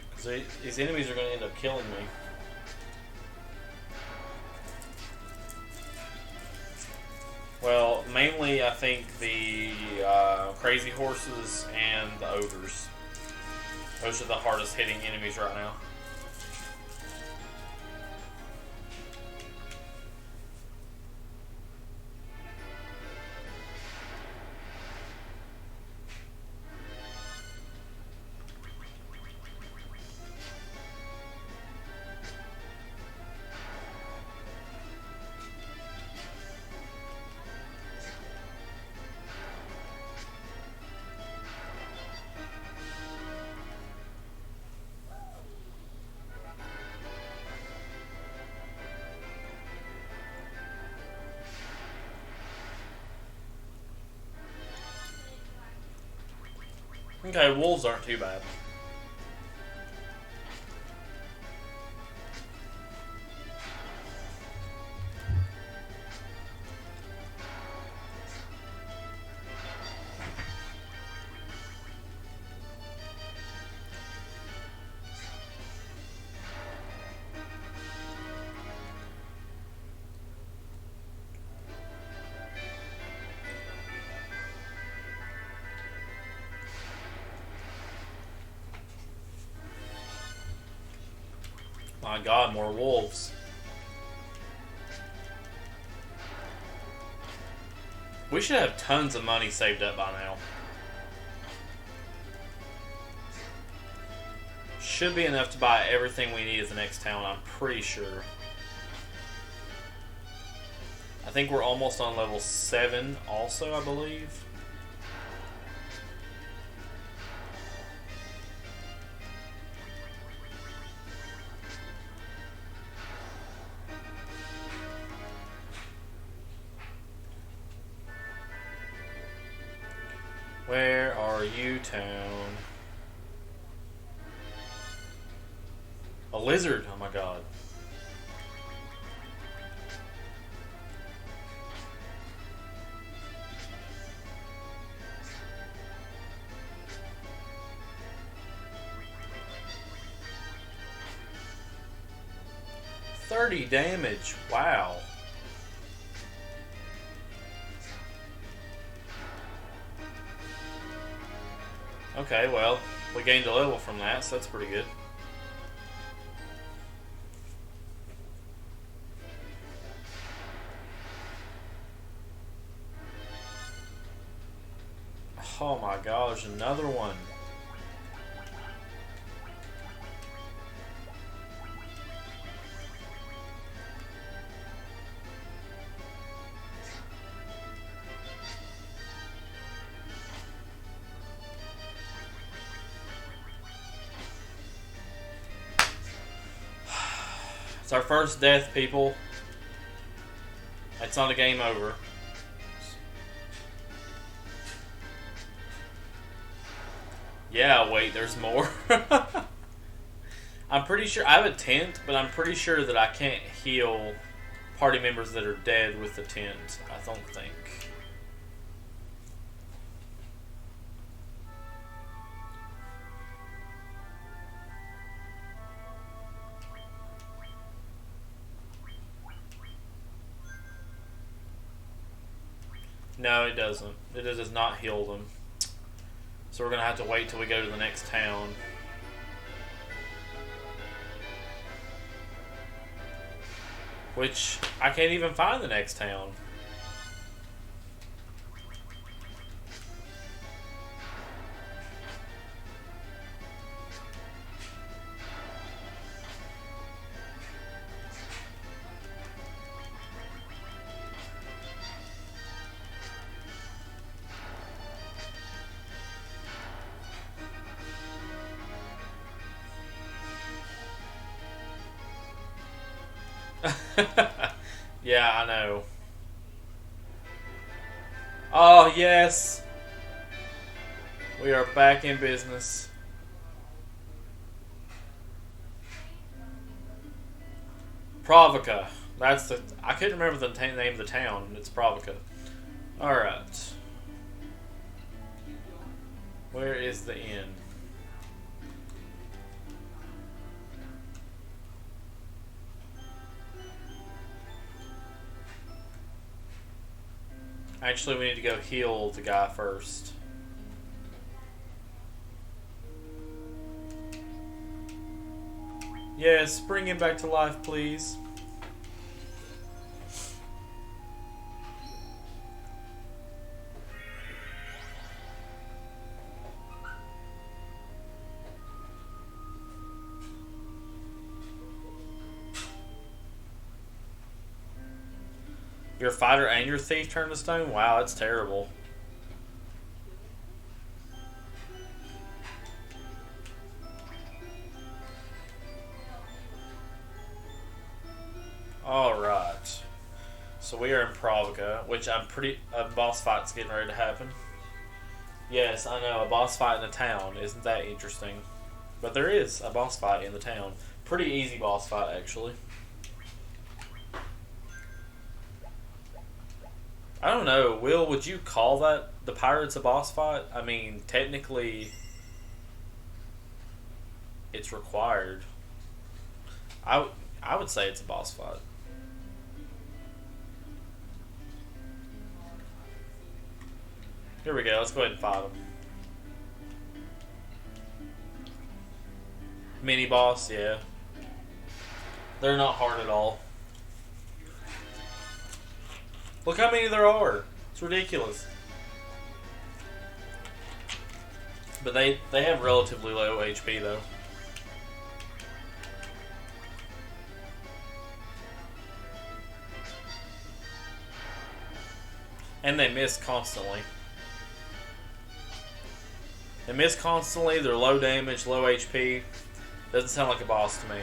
Because these enemies are going to end up killing me. Well, mainly I think the crazy horses and the ogres. Those are the hardest hitting enemies right now. Okay, wolves aren't too bad. My god, more wolves. We should have tons of money saved up by now. Should be enough to buy everything we need at the next town, I'm pretty sure. I think we're almost on level 7 also, I believe. Where are you, town? A lizard! Oh my god. $30 damage. Wow. Okay, well, we gained a level from that, so that's pretty good. Oh my god, there's another one. It's our first death, people. It's not a game over. Yeah, wait, there's more. I'm pretty sure I have a tent, but I'm pretty sure that I can't heal party members that are dead with the tent. I don't think. No, it doesn't. It does not heal them. So we're going to have to wait till we go to the next town. Which, I can't even find the next town. Yeah, I know. Oh, yes. We are back in business. Pravoka. That's the... I couldn't remember the name of the town. It's Pravoka. Alright. Where is the inn? Actually, we need to go heal the guy first. Yes, bring him back to life, please. Your fighter and your thief turn to stone? Wow, that's terrible. Alright. So we are in Pravoka, which I'm pretty... A boss fight's getting ready to happen. Yes, I know, a boss fight in the town. Isn't that interesting? But there is a boss fight in the town. Pretty easy boss fight, actually. I don't know, Will, would you call that the pirates a boss fight? I mean, technically, it's required. I would say it's a boss fight. Here we go, let's go ahead and fight them. Mini boss, yeah. They're not hard at all. Look how many there are. It's ridiculous. But they have relatively low HP though. And they miss constantly. They miss constantly, they're low damage, low HP. Doesn't sound like a boss to me.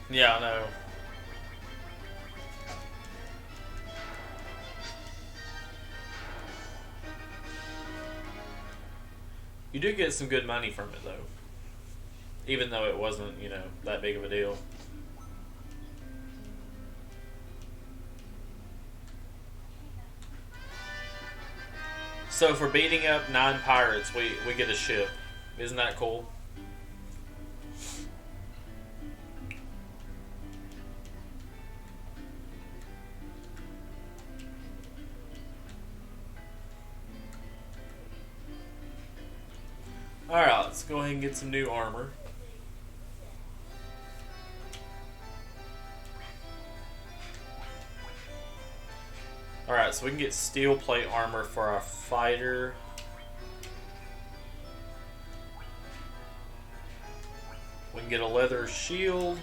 Yeah, I know. You do get some good money from it, though. Even though it wasn't, you know, that big of a deal. So for beating up 9 pirates, we get a ship. Isn't that cool? Alright, let's go ahead and get some new armor. Alright, so we can get steel plate armor for our fighter. We can get a leather shield.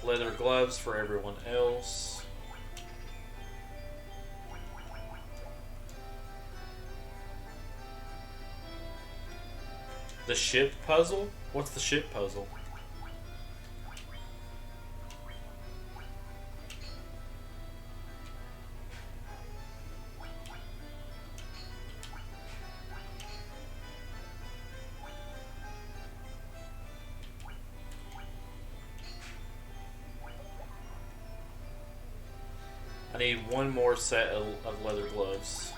Leather gloves for everyone else. The ship puzzle? What's the ship puzzle? I need one more set of leather gloves.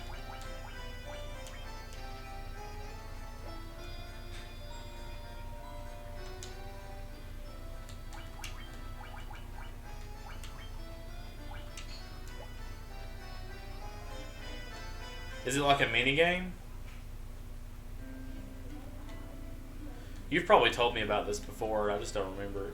Is it like a mini game? You've probably told me about this before, I just don't remember it.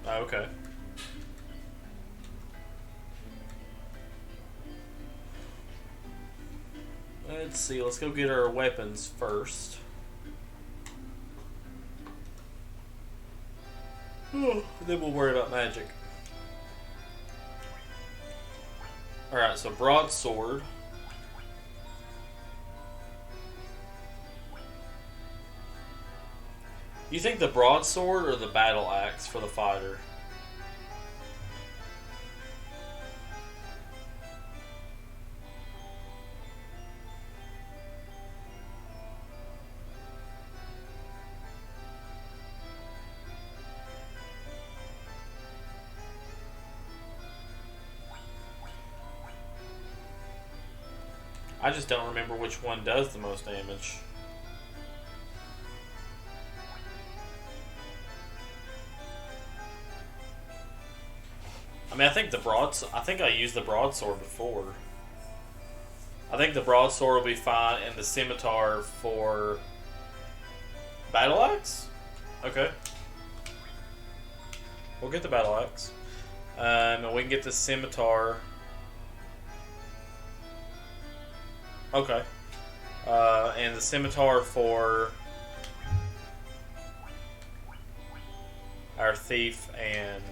Oh, okay. Let's see, let's go get our weapons first. Then we'll worry about magic. Alright, so broadsword. You think the broadsword or the battle axe for the fighter? I just don't remember which one does the most damage. I mean, I think I used the broadsword before. I think the broadsword will be fine, and the scimitar for battle axe. Okay, we'll get the battle axe, and we can get the scimitar. Okay. And the scimitar for our thief and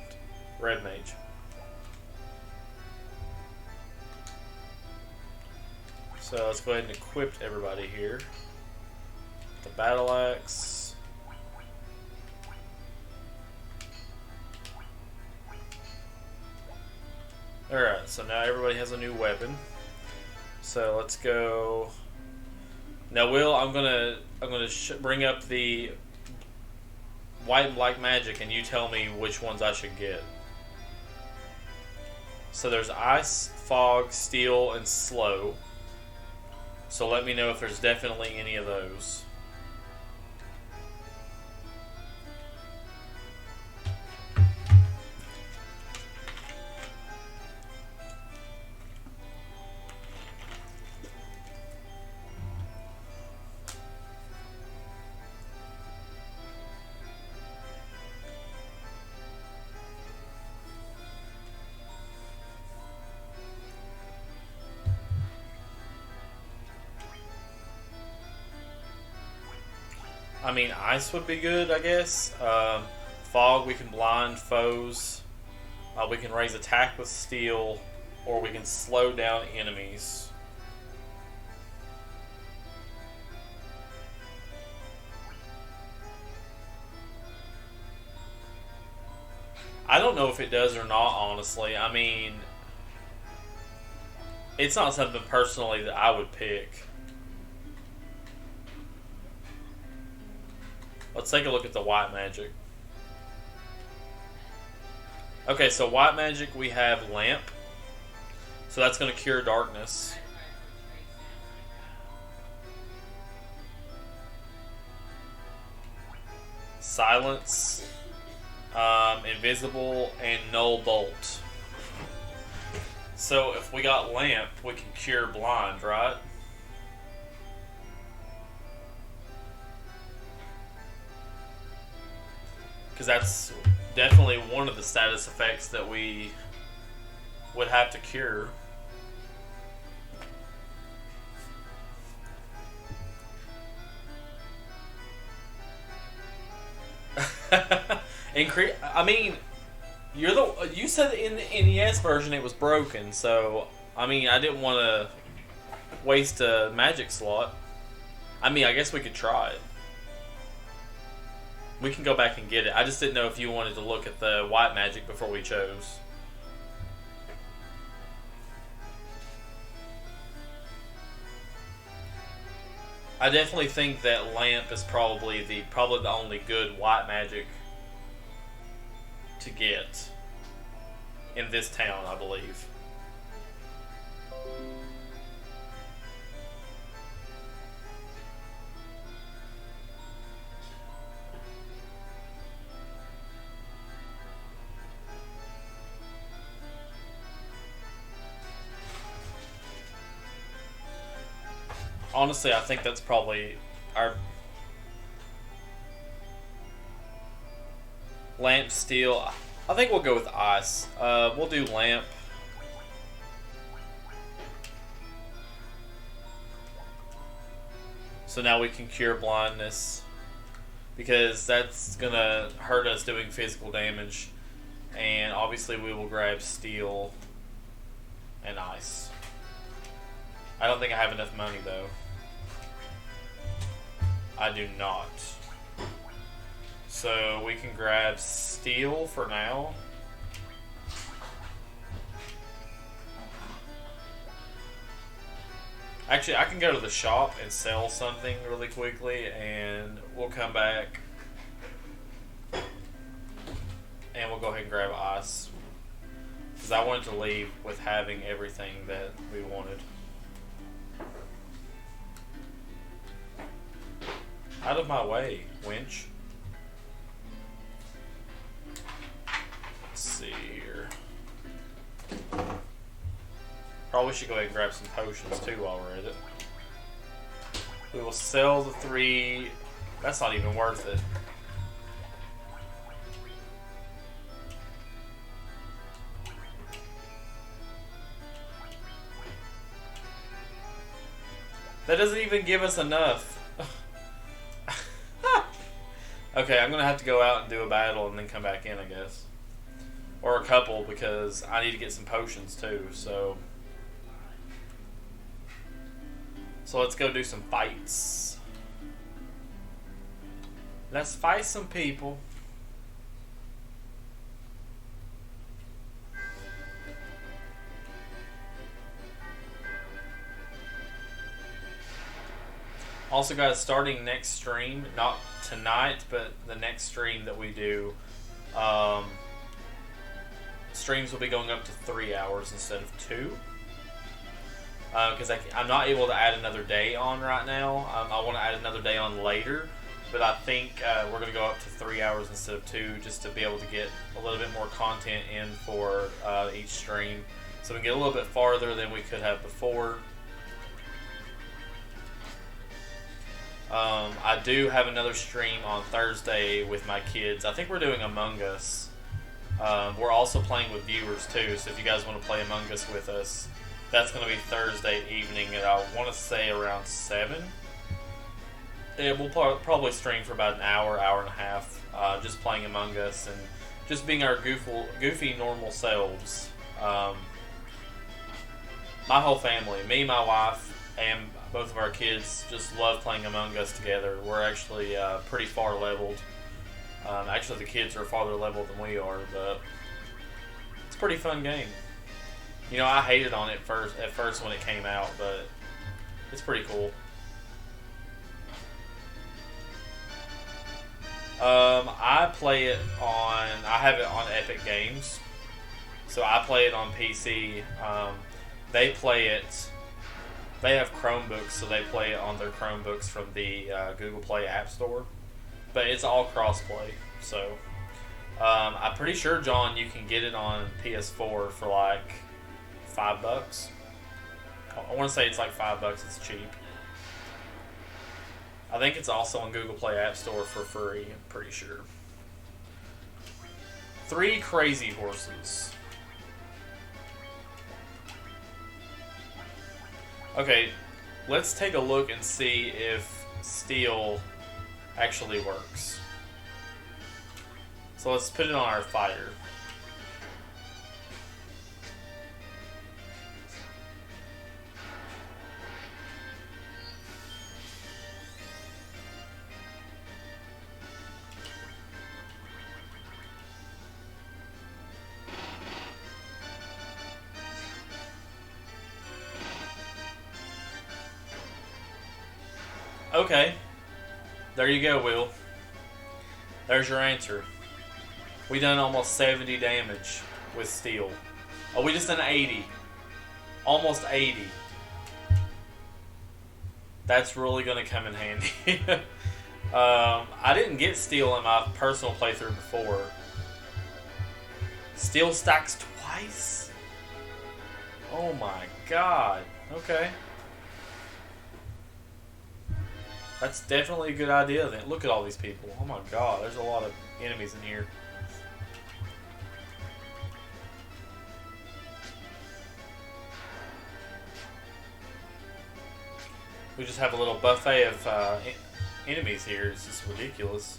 red mage. So let's go ahead and equip everybody here. The battle axe. Alright, so now everybody has a new weapon. So let's go. Now, Will, I'm gonna bring up the white and black magic, and you tell me which ones I should get. So there's ice, fog, steel, and slow. So let me know if there's definitely any of those. I mean, ice would be good, I guess. Fog, we can blind foes. We can raise attack with steel, or we can slow down enemies. I don't know if it does or not, honestly. I mean, it's not something personally that I would pick. Let's take a look at the white magic. Okay, so white magic, we have lamp. So that's going to cure darkness. Silence, invisible, and null bolt. So if we got lamp, we can cure blind, right? Because that's definitely one of the status effects that we would have to cure. I mean, you said in the NES version it was broken, so I mean I didn't want to waste a magic slot. I mean, I guess we could try it. We can go back and get it. I just didn't know if you wanted to look at the white magic before we chose. I definitely think that lamp is probably the only good white magic to get in this town, I believe. Honestly, I think that's probably our lamp steel. I think we'll go with ice. We'll do lamp. So now we can cure blindness, because that's gonna hurt us doing physical damage. And obviously we will grab steel and ice. I don't think I have enough money though. I do not. So we can grab steel for now. Actually, I can go to the shop and sell something really quickly, and we'll come back and we'll go ahead and grab ice, because I wanted to leave with having everything that we wanted. Out of my way, winch. Let's see here. Probably should go ahead and grab some potions too while we're at it. We will sell the 3. That's not even worth it. That doesn't even give us enough. Okay, I'm gonna have to go out and do a battle and then come back in, I guess. Or a couple, because I need to get some potions too, so let's go do some fights. Let's fight some people. Also, guys, starting next stream, not tonight, but the next stream that we do, streams will be going up to 3 hours instead of 2. Because I'm not able to add another day on right now. I want to add another day on later, but I think we're going to go up to 3 hours instead of 2, just to be able to get a little bit more content in for each stream, so we can get a little bit farther than we could have before. I do have another stream on Thursday with my kids. I think we're doing Among Us. We're also playing with viewers too, so if you guys want to play Among Us with us, that's going to be Thursday evening, and I want to say around 7. Yeah, we'll probably stream for about an hour, hour and a half, just playing Among Us and just being our goofy normal selves. My whole family, me, my wife, and both of our kids just love playing Among Us together. We're actually pretty far leveled. Actually, the kids are farther leveled than we are, but it's a pretty fun game. You know, I hated on it at first when it came out, but it's pretty cool. I have it on Epic Games, so I play it on PC. They have Chromebooks, so they play it on their Chromebooks from the Google Play App Store, but it's all cross-play, so I'm pretty sure, John, you can get it on PS4 for like $5. I want to say it's like $5. It's cheap. I think it's also on Google Play App Store for free. I'm pretty sure. 3 crazy horses. Okay, let's take a look and see if steel actually works. So let's put it on our fighter. Okay. There you go, Will. There's your answer. We done almost 70 damage with steel. Oh, we just done 80. Almost 80. That's really going to come in handy. I didn't get steel in my personal playthrough before. Steel stacks twice? Oh my god. Okay. That's definitely a good idea then. Look at all these people. Oh my god, there's a lot of enemies in here. We just have a little buffet of enemies here. It's just ridiculous.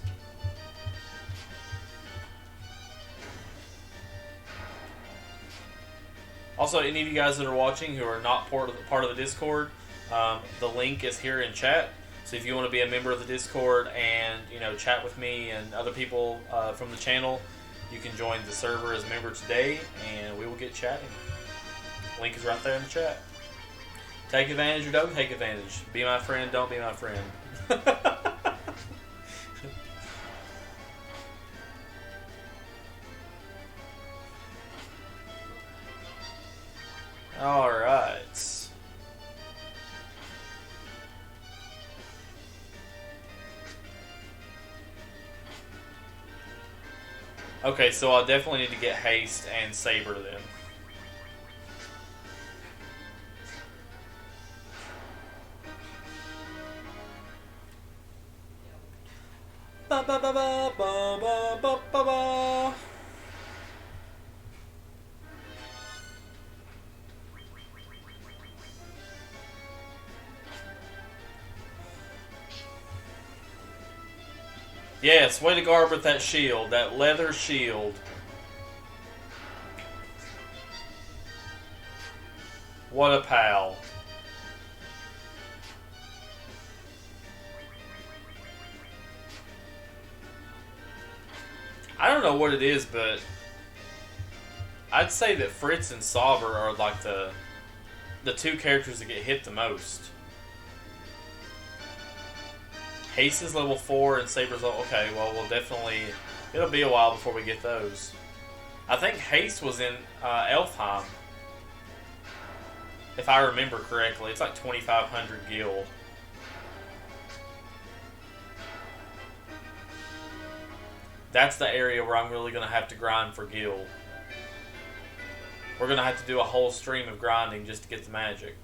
Also, any of you guys that are watching who are not part of the Discord, the link is here in chat. So if you want to be a member of the Discord and chat with me and other people from the channel, you can join the server as a member today, and we will get chatting. Link is right there in the chat. Take advantage or don't take advantage. Be my friend, don't be my friend. Alright. Okay, so I definitely need to get haste and saber then. Ba ba ba ba ba ba ba ba ba. Yes, way to guard with that shield, that leather shield. What a pal. I don't know what it is, but I'd say that Fritz and Sauber are like the two characters that get hit the most. Haste is level 4 and Saber's level... Okay, well, we'll definitely... It'll be a while before we get those. I think Haste was in Elfheim. If I remember correctly. It's like 2,500 gil. That's the area where I'm really going to have to grind for gil. We're going to have to do a whole stream of grinding just to get the magic.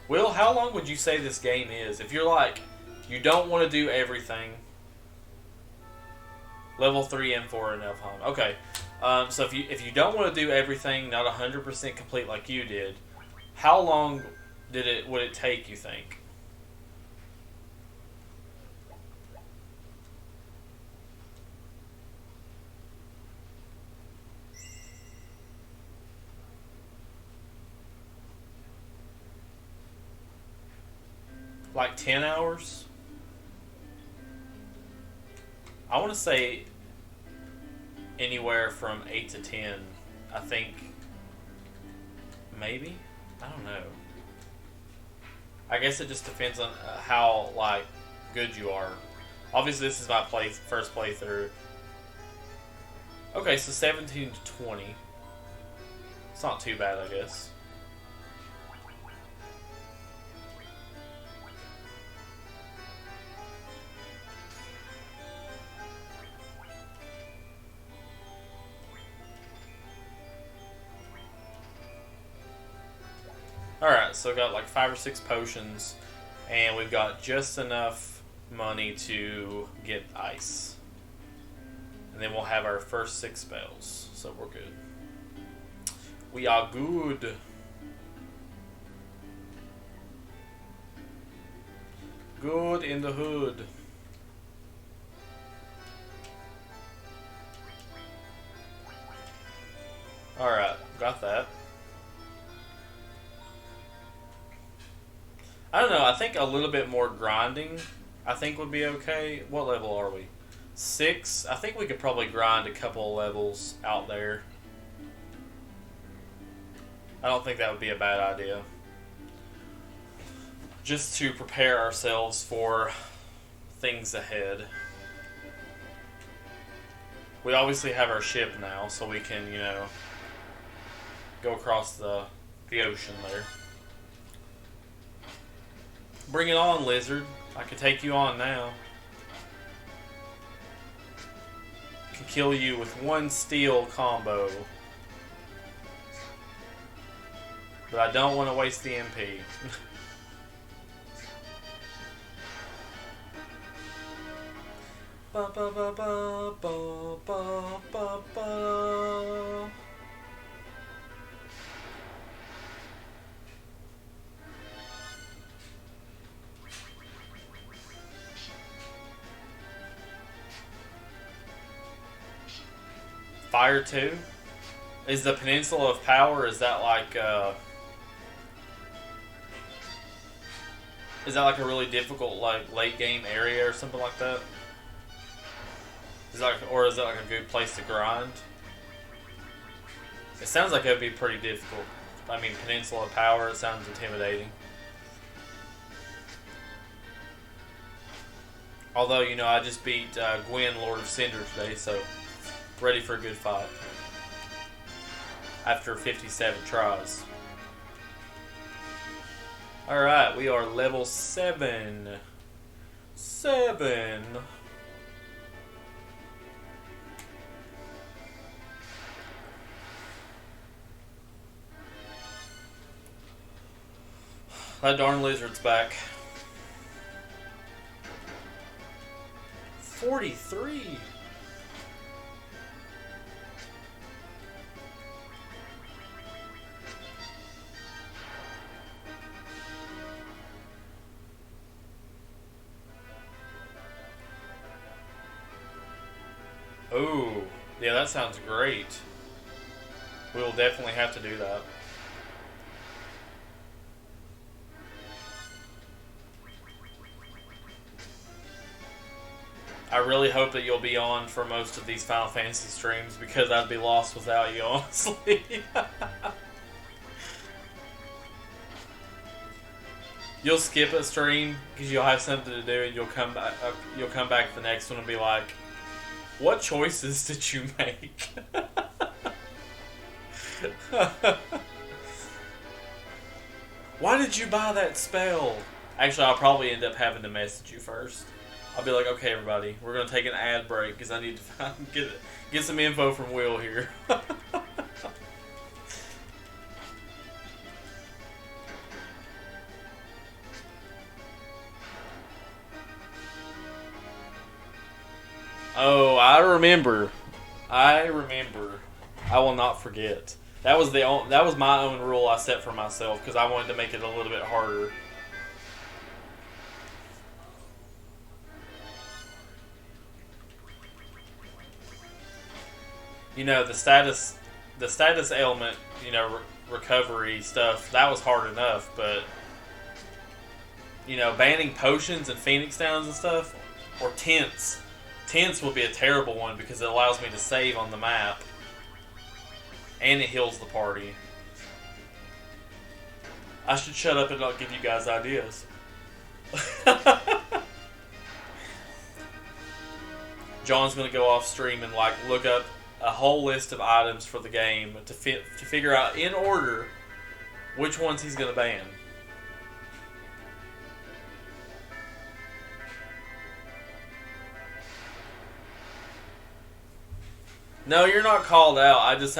Will, how long would you say this game is? If you're like, you don't want to do everything. Level 3 and 4 in Elfheim. Okay. So if you don't want to do everything, not 100% complete like you did, how long would it take, you think? Like 10 hours? I want to say anywhere from 8 to 10. I think maybe? I don't know. I guess it just depends on how like good you are. Obviously this is my first playthrough. Okay, so 17 to 20. It's not too bad, I guess. Alright, so we've got like 5 or 6 potions, and we've got just enough money to get ice. And then we'll have our first 6 spells, so we're good. We are good. Good in the hood. Alright, got that. I don't know, I think a little bit more grinding I think would be okay. What level are we? 6. I think we could probably grind a couple of levels out there. I don't think that would be a bad idea. Just to prepare ourselves for things ahead. We obviously have our ship now, so we can, you know, go across the ocean there. Bring it on, lizard. I can take you on now. Can kill you with one steel combo. But I don't want to waste the MP. Ba ba ba ba ba ba ba ba. Fire 2? Is the Peninsula of Power, is that like a really difficult like late game area or something like that? Is that, or is that like a good place to grind? It sounds like it would be pretty difficult. I mean, Peninsula of Power, it sounds intimidating. Although, you know, I just beat Gwen, Lord of Cinder today, so ready for a good fight. After 57 tries. Alright, we are level 7. 7. That darn lizard's back. 43. Oh, yeah, that sounds great. We will definitely have to do that. I really hope that you'll be on for most of these Final Fantasy streams because I'd be lost without you, honestly. You'll skip a stream because you'll have something to do, and you'll come back. You'll come back the next one and be like, "What choices did you make?" Why did you buy that spell? Actually, I'll probably end up having to message you first. I'll be like, okay, everybody, we're going to take an ad break because I need to get some info from Will here. Oh, I remember. I will not forget. That was my own rule I set for myself because I wanted to make it a little bit harder. You know, the status ailment, you know, recovery stuff, that was hard enough, but, you know, banning potions and Phoenix Downs and stuff, or tents. Tents would be a terrible one because it allows me to save on the map, and it heals the party. I should shut up and not give you guys ideas. John's going to go off stream and, like, look up a whole list of items for the game to figure out in order which ones he's going to ban. No, you're not called out. I just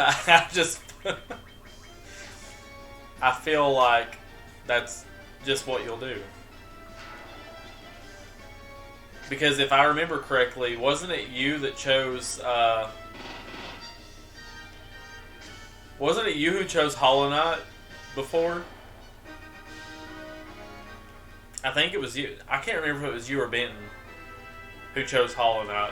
I feel like that's just what you'll do. Because if I remember correctly, wasn't it you that chose wasn't it you who chose Hollow Knight before? I think it was you. I can't remember if it was you or Benton who chose Hollow Knight.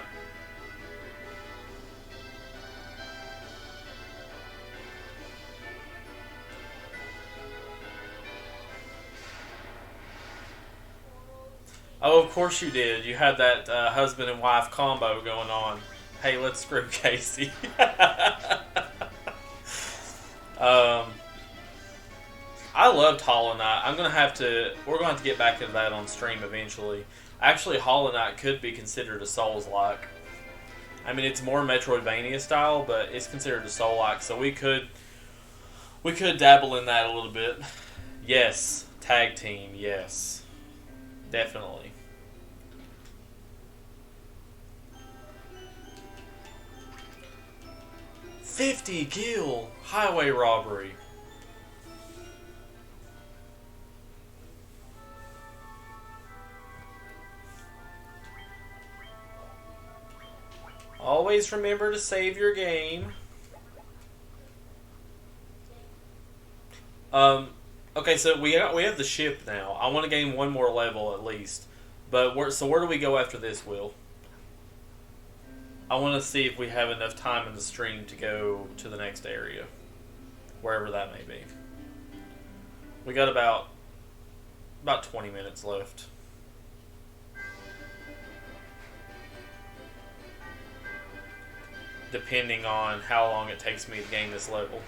Oh, of course you did. You had that husband and wife combo going on. Hey, let's screw Casey. um, I loved Hollow Knight. I'm gonna have to. We're gonna have to get back into that on stream eventually. Actually, Hollow Knight could be considered a Souls-like. I mean, it's more Metroidvania style, but it's considered a Soul-like. So we could dabble in that a little bit. Yes, tag team. Yes, definitely. 50 kill highway robbery. Always remember to save your game. Okay, so we have the ship now. I want to gain one more level at least. But where do we go after this, Will? I want to see if we have enough time in the stream to go to the next area, wherever that may be. We got about 20 minutes left. Depending on how long it takes me to gain this level.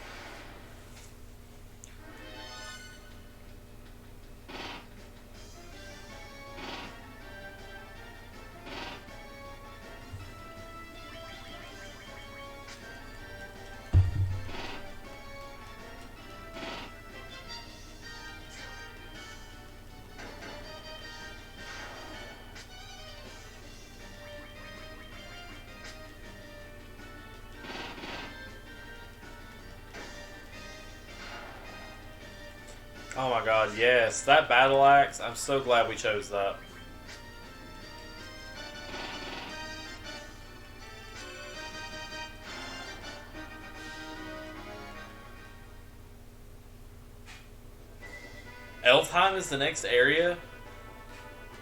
Oh my god, yes. That battle axe, I'm so glad we chose that. Elfheim is the next area?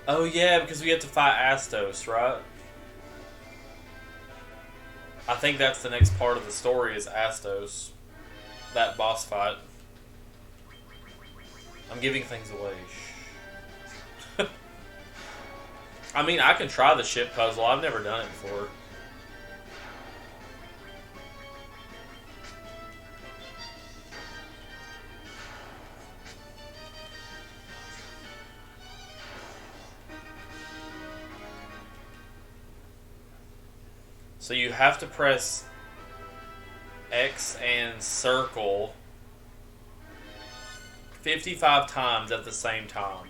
Oh yeah, because we have to fight Astos, right? I think that's the next part of the story is Astos. That boss fight. I'm giving things away. I mean, I can try the ship puzzle. I've never done it before. So you have to press X and circle 55 times at the same time.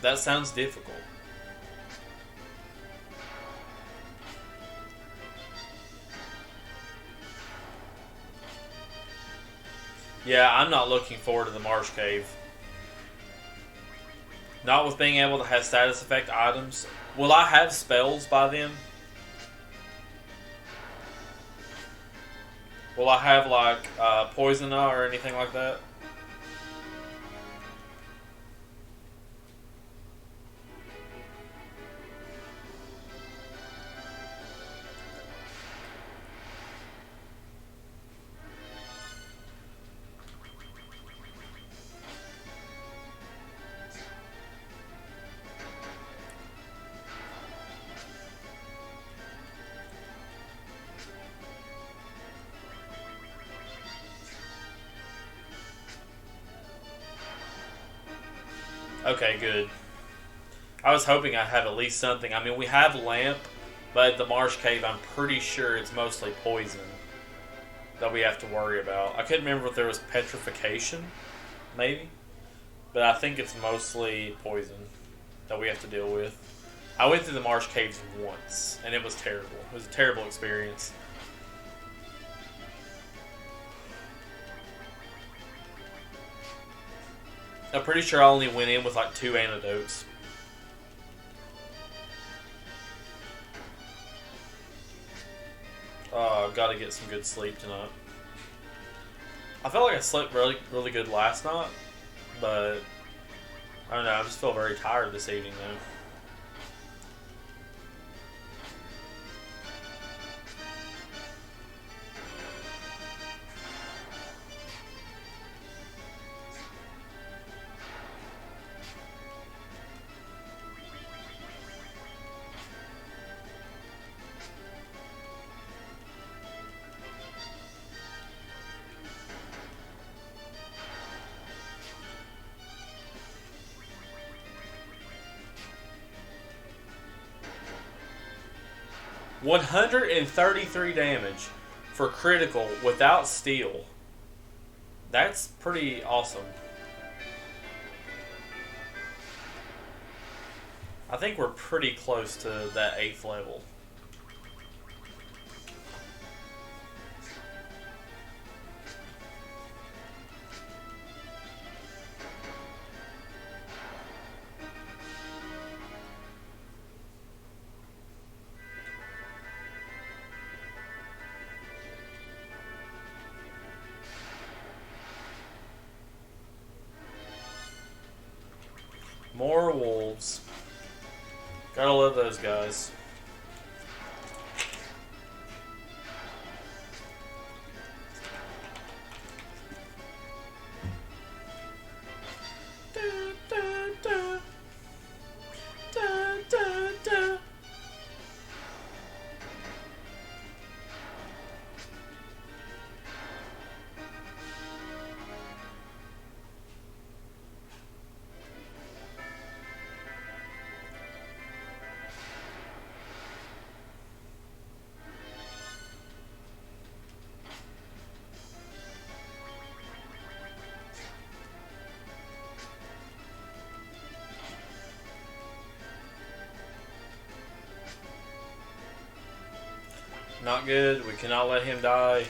That sounds difficult. Yeah, I'm not looking forward to the Marsh Cave. Not with being able to have status effect items. Will I have spells by then? Will I have like Poisona or anything like that? Okay, good. I was hoping I'd have at least something. I mean, we have lamp, but at the Marsh Cave, I'm pretty sure it's mostly poison that we have to worry about. I couldn't remember if there was petrification, maybe, but I think it's mostly poison that we have to deal with. I went through the Marsh Caves once, and it was terrible. It was a terrible experience. I'm pretty sure I only went in with like 2 antidotes. Oh, I've got to get some good sleep tonight. I felt like I slept really, really good last night, but I don't know. I just feel very tired this evening though. 133 damage for critical without steal. That's pretty awesome. I think we're pretty close to that 8th level. More wolves. Gotta love those guys. Not good. We cannot let him die.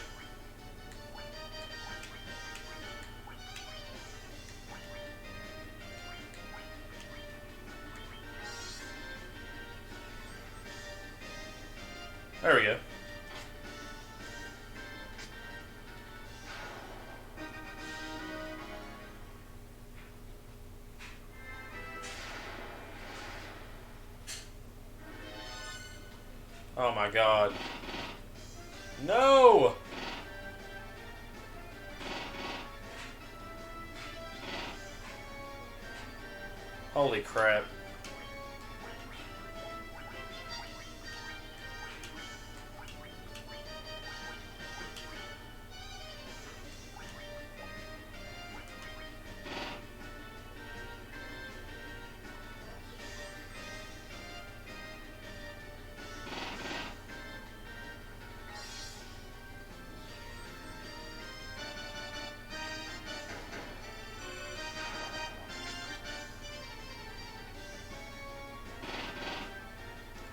There we go. Oh my god. No! Holy crap.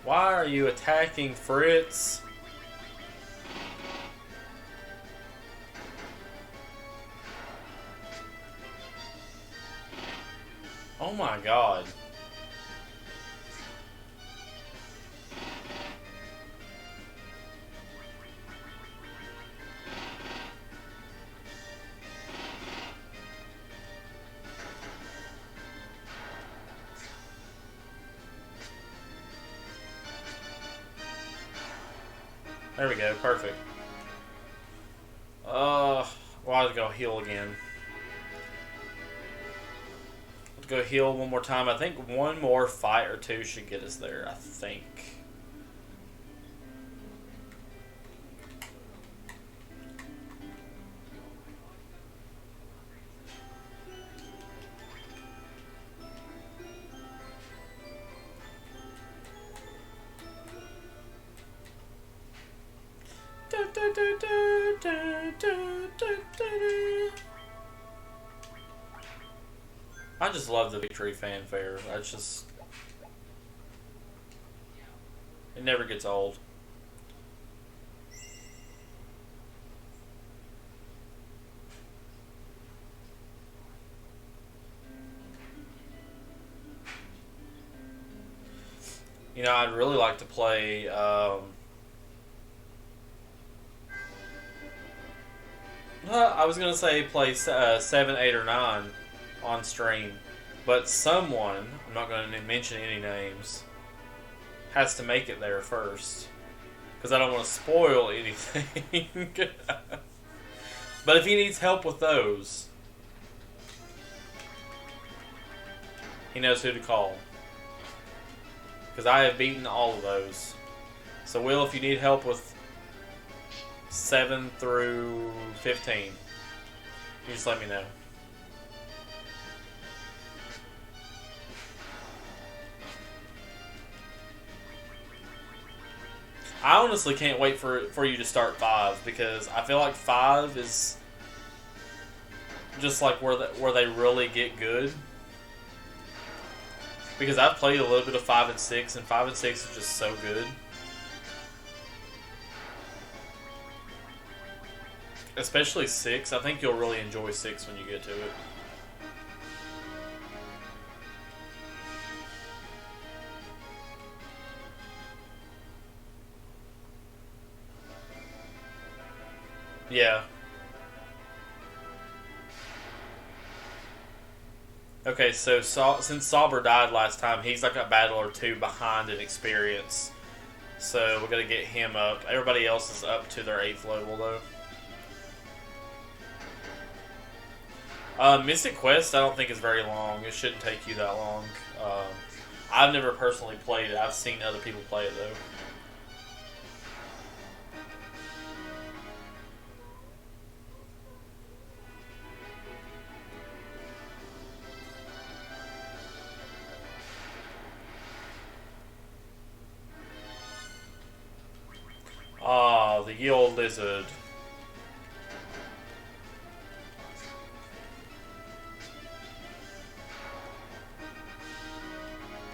Why are you attacking Fritz? Oh my god. There we go, perfect. Well, I'll go heal again. Let's go heal one more time. I think one more fight or two should get us there, I think. I just love the victory fanfare. That's just... it never gets old. You know, I'd really like to play... I was going to say play 7, 8, or 9 on stream, but someone, I'm not going to mention any names, has to make it there first, because I don't want to spoil anything. But if he needs help with those, he knows who to call, because I have beaten all of those. So Will, if you need help with 7 through 15, you just let me know. I honestly can't wait for you to start 5 because I feel like 5 is just like where they really get good. Because I've played a little bit of 5 and 6, and 5 and 6 is just so good. Especially 6. I think you'll really enjoy 6 when you get to it. Yeah. Okay, so since Sauber died last time, he's like a battle or two behind in experience. So we're gonna get him up. Everybody else is up to their 8th level though. Mystic Quest, I don't think is very long. It shouldn't take you that long. I've never personally played it. I've seen other people play it though. Ah, the ye old lizard.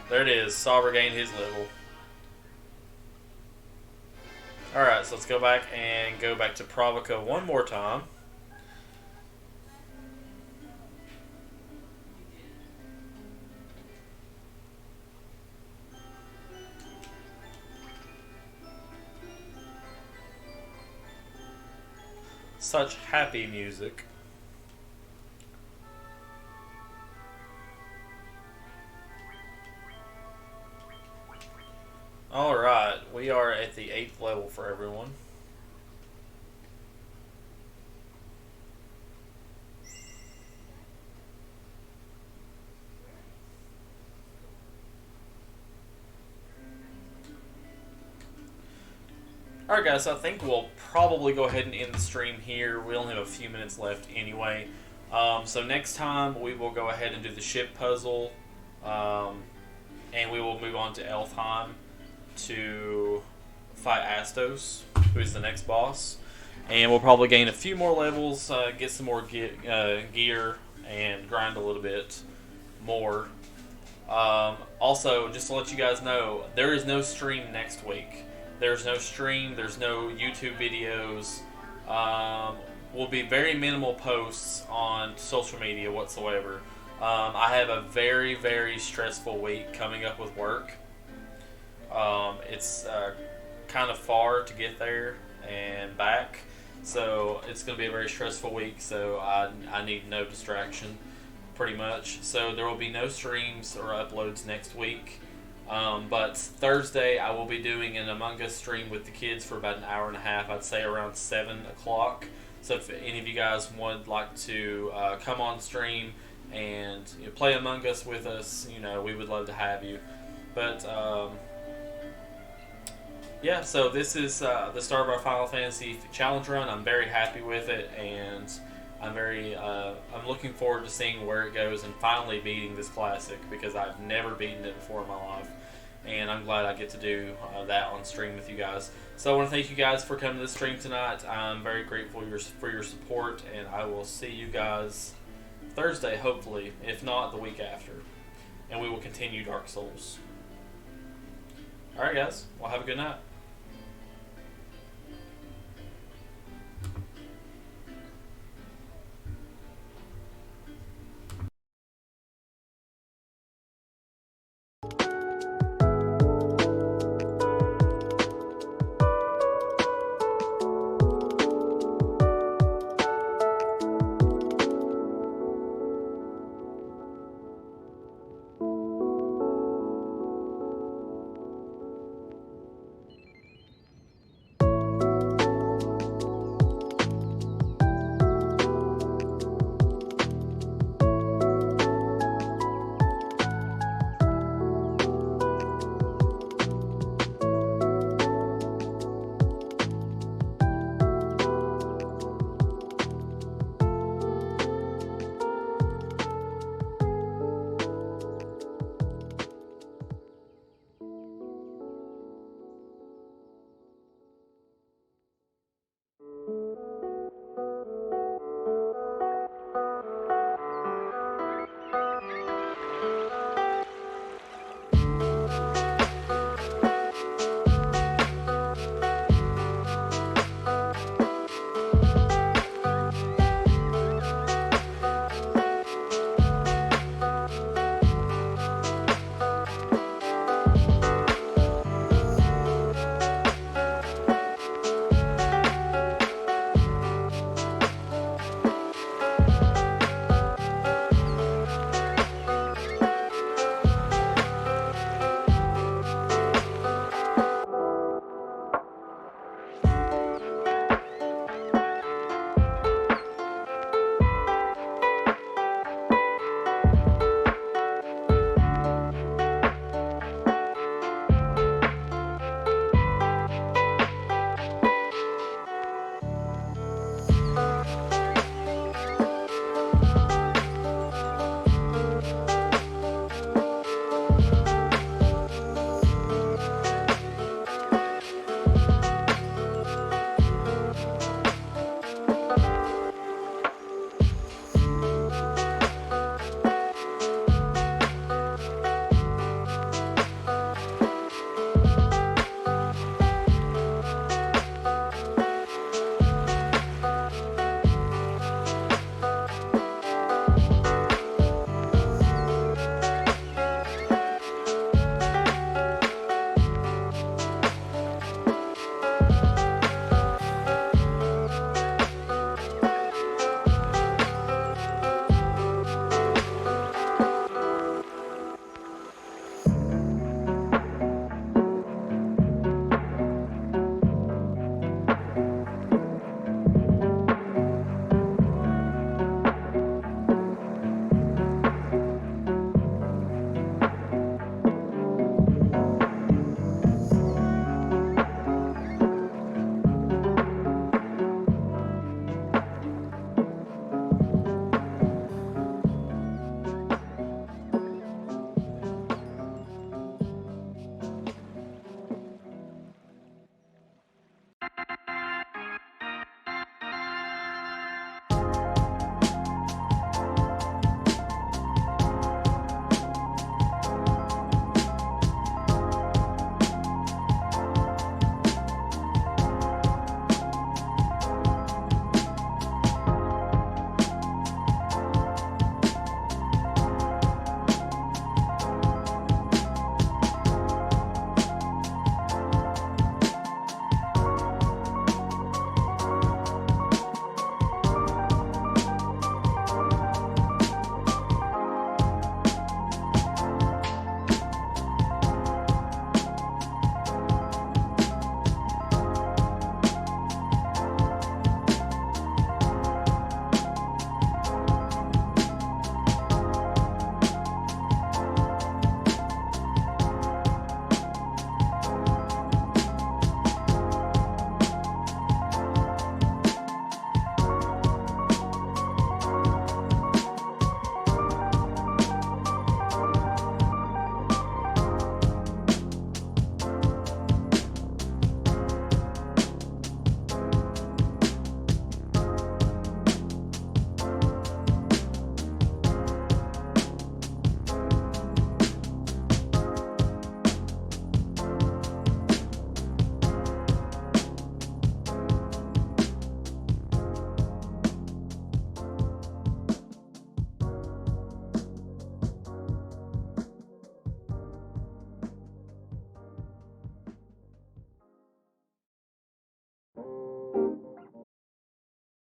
There it is. Sauber gained his level. Alright, so let's go back to Pravoka one more time. Such happy music. Alright, we are at the 8th level for everyone. Alright guys, so I think we'll probably go ahead and end the stream here. We only have a few minutes left anyway. So next time we will go ahead and do the ship puzzle. And we will move on to Elfheim to fight Astos, who is the next boss. And we'll probably gain a few more levels, get some more gear, and grind a little bit more. Also, just to let you guys know, there is no stream next week. There's no stream, there's no YouTube videos. Will be very minimal posts on social media whatsoever. I have a very, very stressful week coming up with work. It's kind of far to get there and back, so it's going to be a very stressful week, so I need no distraction, pretty much. So there will be no streams or uploads next week, but Thursday I will be doing an Among Us stream with the kids for about an hour and a half, I'd say around 7 o'clock. So if any of you guys would like to come on stream and play Among Us with us, we would love to have you. But yeah, so this is the start of our Final Fantasy challenge run. I'm very happy with it, and I'm looking forward to seeing where it goes and finally beating this classic, because I've never beaten it before in my life, and I'm glad I get to do that on stream with you guys. So I want to thank you guys for coming to the stream tonight. I'm very grateful for your support, and I will see you guys Thursday, hopefully, if not the week after, and we will continue Dark Souls. Alright guys, well, have a good night.